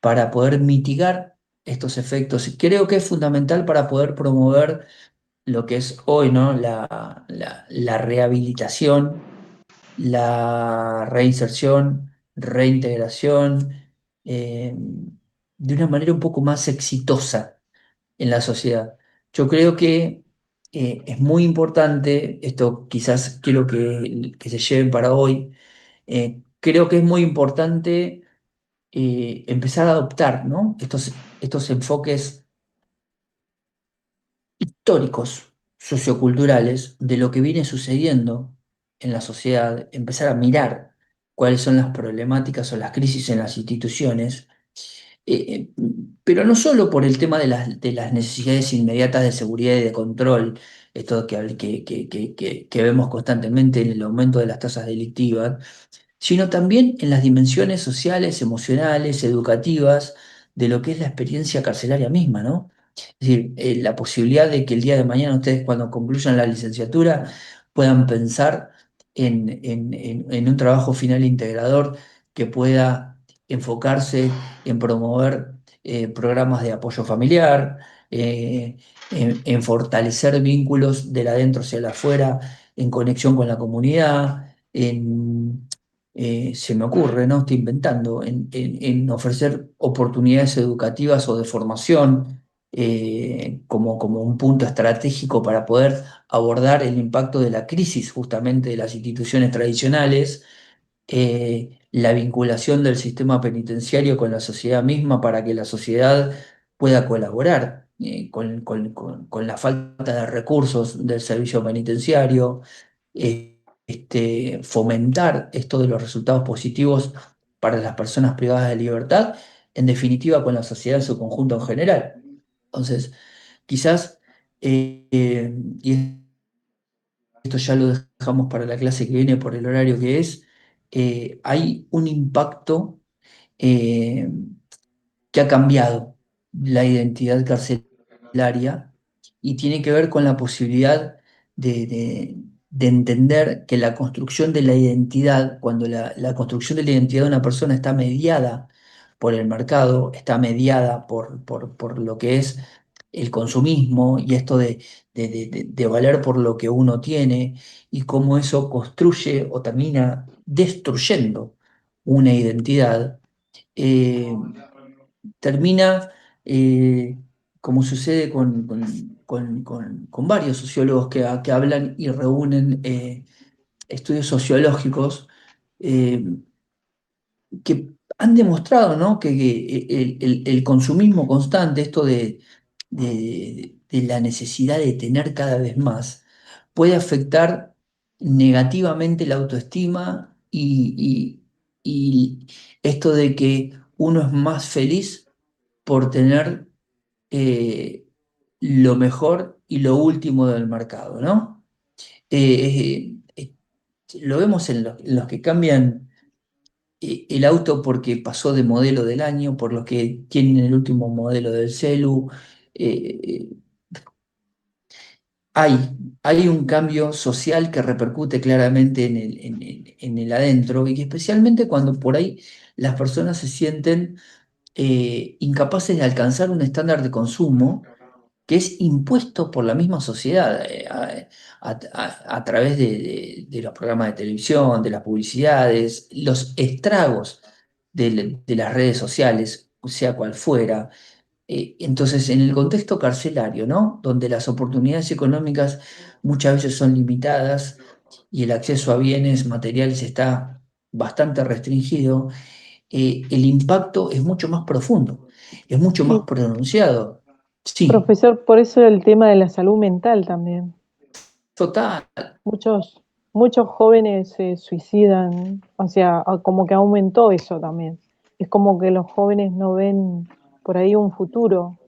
para poder mitigar estos efectos. Creo que es fundamental para poder promover lo que es hoy, ¿no? La rehabilitación, la reinserción, reintegración, de una manera un poco más exitosa en la sociedad. Yo creo que es muy importante, esto quizás quiero que se lleven para hoy, creo que es muy importante empezar a adoptar, ¿no? Estos enfoques históricos, socioculturales, de lo que viene sucediendo en la sociedad, empezar a mirar cuáles son las problemáticas o las crisis en las instituciones, eh, eh, pero no solo por el tema de las necesidades inmediatas de seguridad y de control, esto que vemos constantemente en el aumento de las tasas delictivas, sino también en las dimensiones sociales, emocionales, educativas de lo que es la experiencia carcelaria misma, ¿no? Es decir, la posibilidad de que el día de mañana ustedes cuando concluyan la licenciatura puedan pensar en un trabajo final integrador que pueda enfocarse en promover programas de apoyo familiar, en fortalecer vínculos del adentro hacia el afuera, en conexión con la comunidad, se me ocurre, ¿no? Estoy inventando, en ofrecer oportunidades educativas o de formación como un punto estratégico para poder abordar el impacto de la crisis justamente de las instituciones tradicionales, la vinculación del sistema penitenciario con la sociedad misma para que la sociedad pueda colaborar con la falta de recursos del servicio penitenciario, fomentar esto de los resultados positivos para las personas privadas de libertad, en definitiva con la sociedad en su conjunto en general. Entonces, quizás, y esto ya lo dejamos para la clase que viene por el horario que es, hay un impacto eh, que ha cambiado la identidad carcelaria y tiene que ver con la posibilidad de entender que la construcción de la identidad, cuando la construcción de la identidad de una persona está mediada por el mercado, está mediada por lo que es el consumismo y esto de valer por lo que uno tiene y cómo eso construye o termina destruyendo una identidad. eh, Termina, eh, como sucede con varios sociólogos que hablan y reúnen estudios sociológicos, eh, que han demostrado, ¿no? que el consumismo constante, esto de la necesidad de tener cada vez más, puede afectar negativamente la autoestima y esto de que uno es más feliz por tener eh, lo mejor y lo último del mercado, ¿no? Lo vemos en los que cambian el auto porque pasó de modelo del año, por los que tienen el último modelo del celu. eh, hay un cambio social que repercute claramente en el adentro y que especialmente cuando por ahí las personas se sienten incapaces de alcanzar un estándar de consumo que es impuesto por la misma sociedad a través de los programas de televisión, de las publicidades, los estragos de las redes sociales, sea cual fuera. Entonces, en el contexto carcelario, ¿no? Donde las oportunidades económicas muchas veces son limitadas y el acceso a bienes materiales está bastante restringido, el impacto es mucho más profundo, es mucho más Sí, pronunciado. Sí, profesor, por eso el tema de la salud mental también. total. Muchos, muchos jóvenes se suicidan, o sea, como que aumentó eso también. Es como que los jóvenes no ven por ahí un futuro.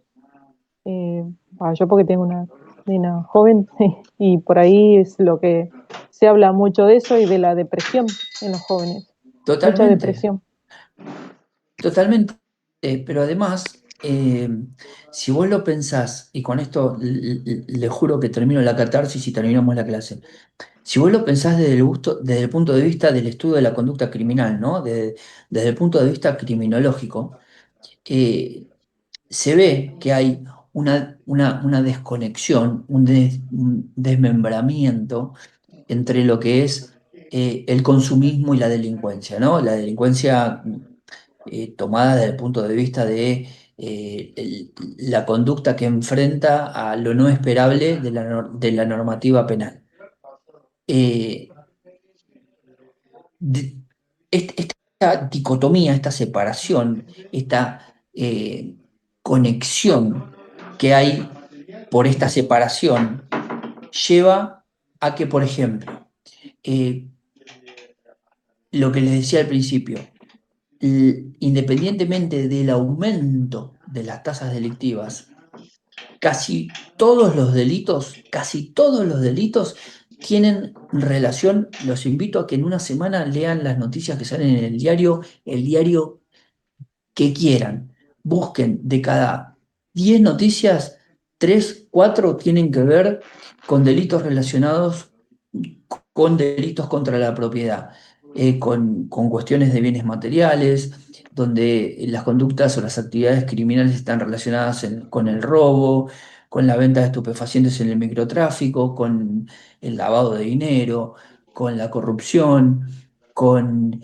Yo porque tengo una nena joven y por ahí es lo que se habla mucho de eso y de la depresión en los jóvenes. Mucha Totalmente, depresión. totalmente. Pero además, si vos lo pensás, y con esto le juro que termino la catarsis y terminamos la clase. Si vos lo pensás desde el punto de vista del estudio de la conducta criminal, ¿no? Desde el punto de vista criminológico, eh, se ve que hay una desconexión, un desmembramiento entre lo que es el consumismo y la delincuencia, ¿no? La delincuencia tomada desde el punto de vista de la conducta que enfrenta a lo no esperable de la normativa penal. Eh, de- esta dicotomía, esta separación, esta conexión que hay por esta separación lleva a que, por ejemplo, eh, lo que les decía al principio, independientemente del aumento de las tasas delictivas, casi todos los delitos tienen relación. Los invito a que en una semana lean las noticias que salen en el diario que quieran. Busquen de cada 10 noticias, 3 4 tienen que ver con delitos relacionados con delitos contra la propiedad, con cuestiones de bienes materiales, donde las conductas o las actividades criminales están relacionadas con el robo, con la venta de estupefacientes en el microtráfico, con el lavado de dinero, con la corrupción, con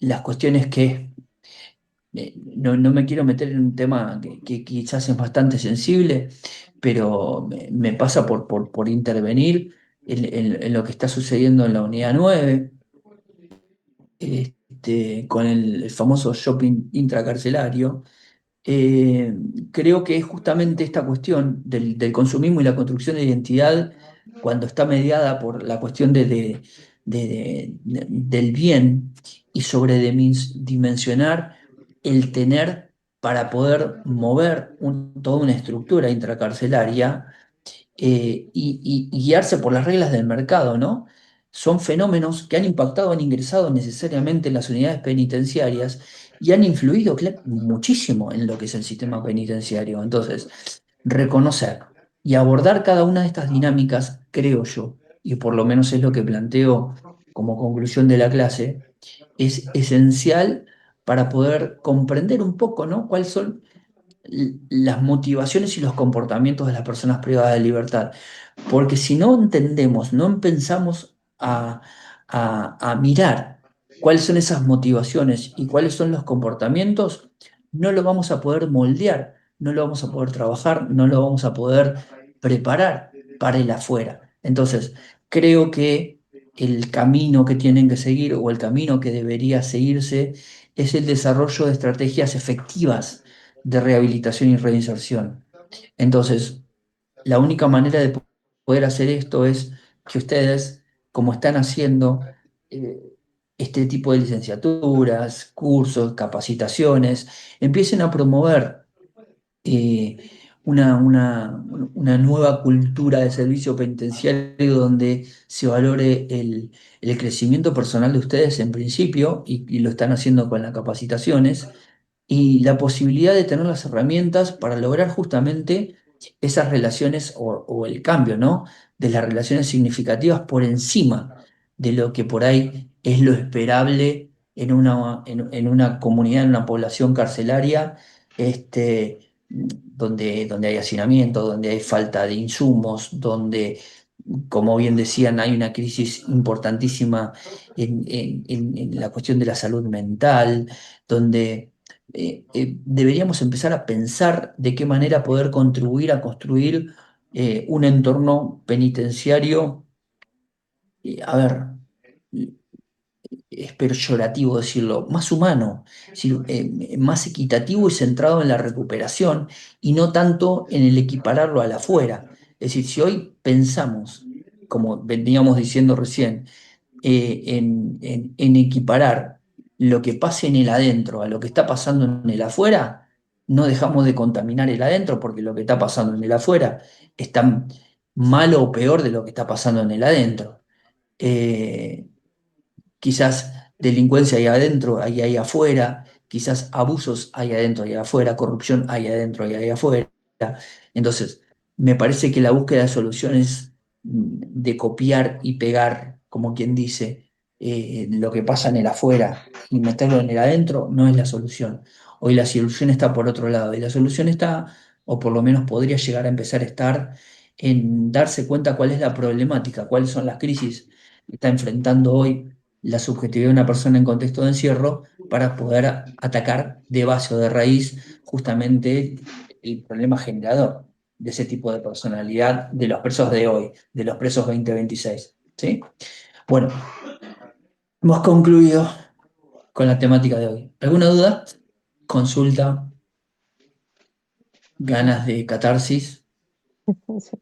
las cuestiones que no me quiero meter en un tema que quizás es bastante sensible, pero me pasa por intervenir en lo que está sucediendo en la unidad 9, con el famoso shopping intracarcelario. eh, Creo que es justamente esta cuestión del consumismo y la construcción de identidad, cuando está mediada por la cuestión del bien y sobredimensionar el tener para poder mover toda una estructura intracarcelaria, y guiarse por las reglas del mercado, ¿no? Son fenómenos que han impactado, han ingresado necesariamente en las unidades penitenciarias y han influido muchísimo en lo que es el sistema penitenciario. Entonces, reconocer y abordar cada una de estas dinámicas, creo yo, y por lo menos es lo que planteo como conclusión de la clase, es esencial para poder comprender un poco, ¿no? Cuáles son las motivaciones y los comportamientos de las personas privadas de libertad. Porque si no entendemos, no empezamos a mirar cuáles son esas motivaciones y cuáles son los comportamientos, no lo vamos a poder moldear, no lo vamos a poder trabajar, no lo vamos a poder preparar para el afuera. Entonces, creo que el camino que tienen que seguir o el camino que debería seguirse es el desarrollo de estrategias efectivas de rehabilitación y reinserción. Entonces, la única manera de poder hacer esto es que ustedes, como están haciendo eh, este tipo de licenciaturas, cursos, capacitaciones, empiecen a promover eh, una nueva cultura de servicio penitenciario donde se valore el crecimiento personal de ustedes en principio, y lo están haciendo con las capacitaciones, y la posibilidad de tener las herramientas para lograr justamente esas relaciones o el cambio, ¿no? De las relaciones significativas por encima de lo que por ahí es lo esperable en una comunidad, en una población carcelaria, donde hay hacinamiento, donde hay falta de insumos, donde, como bien decían, hay una crisis importantísima en la cuestión de la salud mental, donde deberíamos empezar a pensar de qué manera poder contribuir a construir un entorno penitenciario, a ver, es peyorativo decirlo, más humano, es decir, más equitativo y centrado en la recuperación y no tanto en el equipararlo al afuera. Es decir, si hoy pensamos, como veníamos diciendo recién, en equiparar lo que pasa en el adentro a lo que está pasando en el afuera, no dejamos de contaminar el adentro porque lo que está pasando en el afuera es tan malo o peor de lo que está pasando en el adentro. Quizás delincuencia hay adentro, hay ahí afuera, quizás abusos hay adentro y afuera, corrupción hay adentro y hay afuera. Entonces, me parece que la búsqueda de soluciones de copiar y pegar, como quien dice, lo que pasa en el afuera y meterlo en el adentro no es la solución. Hoy la solución está por otro lado y la solución está, o por lo menos podría llegar a empezar a estar, en darse cuenta cuál es la problemática, cuáles son las crisis que está enfrentando hoy la subjetividad de una persona en contexto de encierro para poder atacar de base o de raíz justamente el problema generador de ese tipo de personalidad de los presos de hoy, de los presos 2026. ¿Sí? Bueno, hemos concluido con la temática de hoy. ¿Alguna duda? ¿Consulta? ¿Ganas de catarsis? Sí.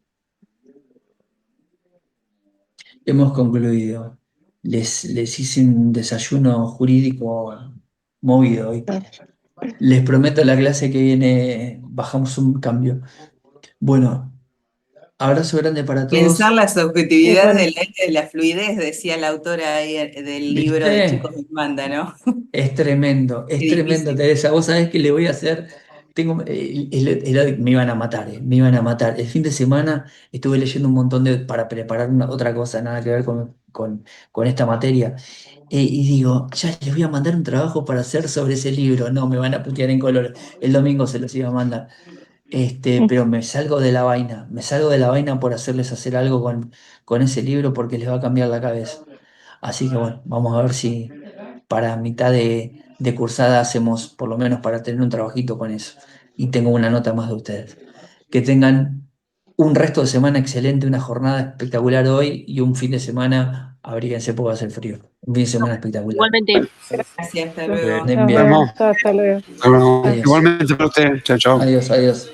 Hemos concluido. Les hice un desayuno jurídico movido hoy. Les prometo la clase que viene bajamos un cambio. Bueno, abrazo grande para Pensar todos. la subjetividad Bueno, de la fluidez, decía la autora ahí del libro de Chicos ¿Viste? de Manda, ¿no? Es Qué tremendo, difícil. Teresa. Vos sabés que le voy a hacer. Tengo, me iban a matar, me iban a matar. El fin de semana estuve leyendo un montón para preparar otra cosa, nada que ver con esta materia. Y digo, ya les voy a mandar un trabajo para hacer sobre ese libro. No, me van a putear en color. El domingo se los iba a mandar. Pero me salgo de la vaina, me salgo de la vaina por hacerles hacer algo con ese libro porque les va a cambiar la cabeza. Así que bueno, vamos a ver si para mitad de cursada hacemos por lo menos para tener un trabajito con eso. Y tengo una nota más de ustedes. Que tengan un resto de semana excelente, una jornada espectacular hoy y un fin de semana, abríguense porque va a hacer frío. Un fin de semana espectacular. Igualmente. Gracias, hasta nos luego. Anden nos bien. vemos. Vamos. Hasta luego. Adiós. Igualmente para usted. Chao, chao. Adiós, adiós.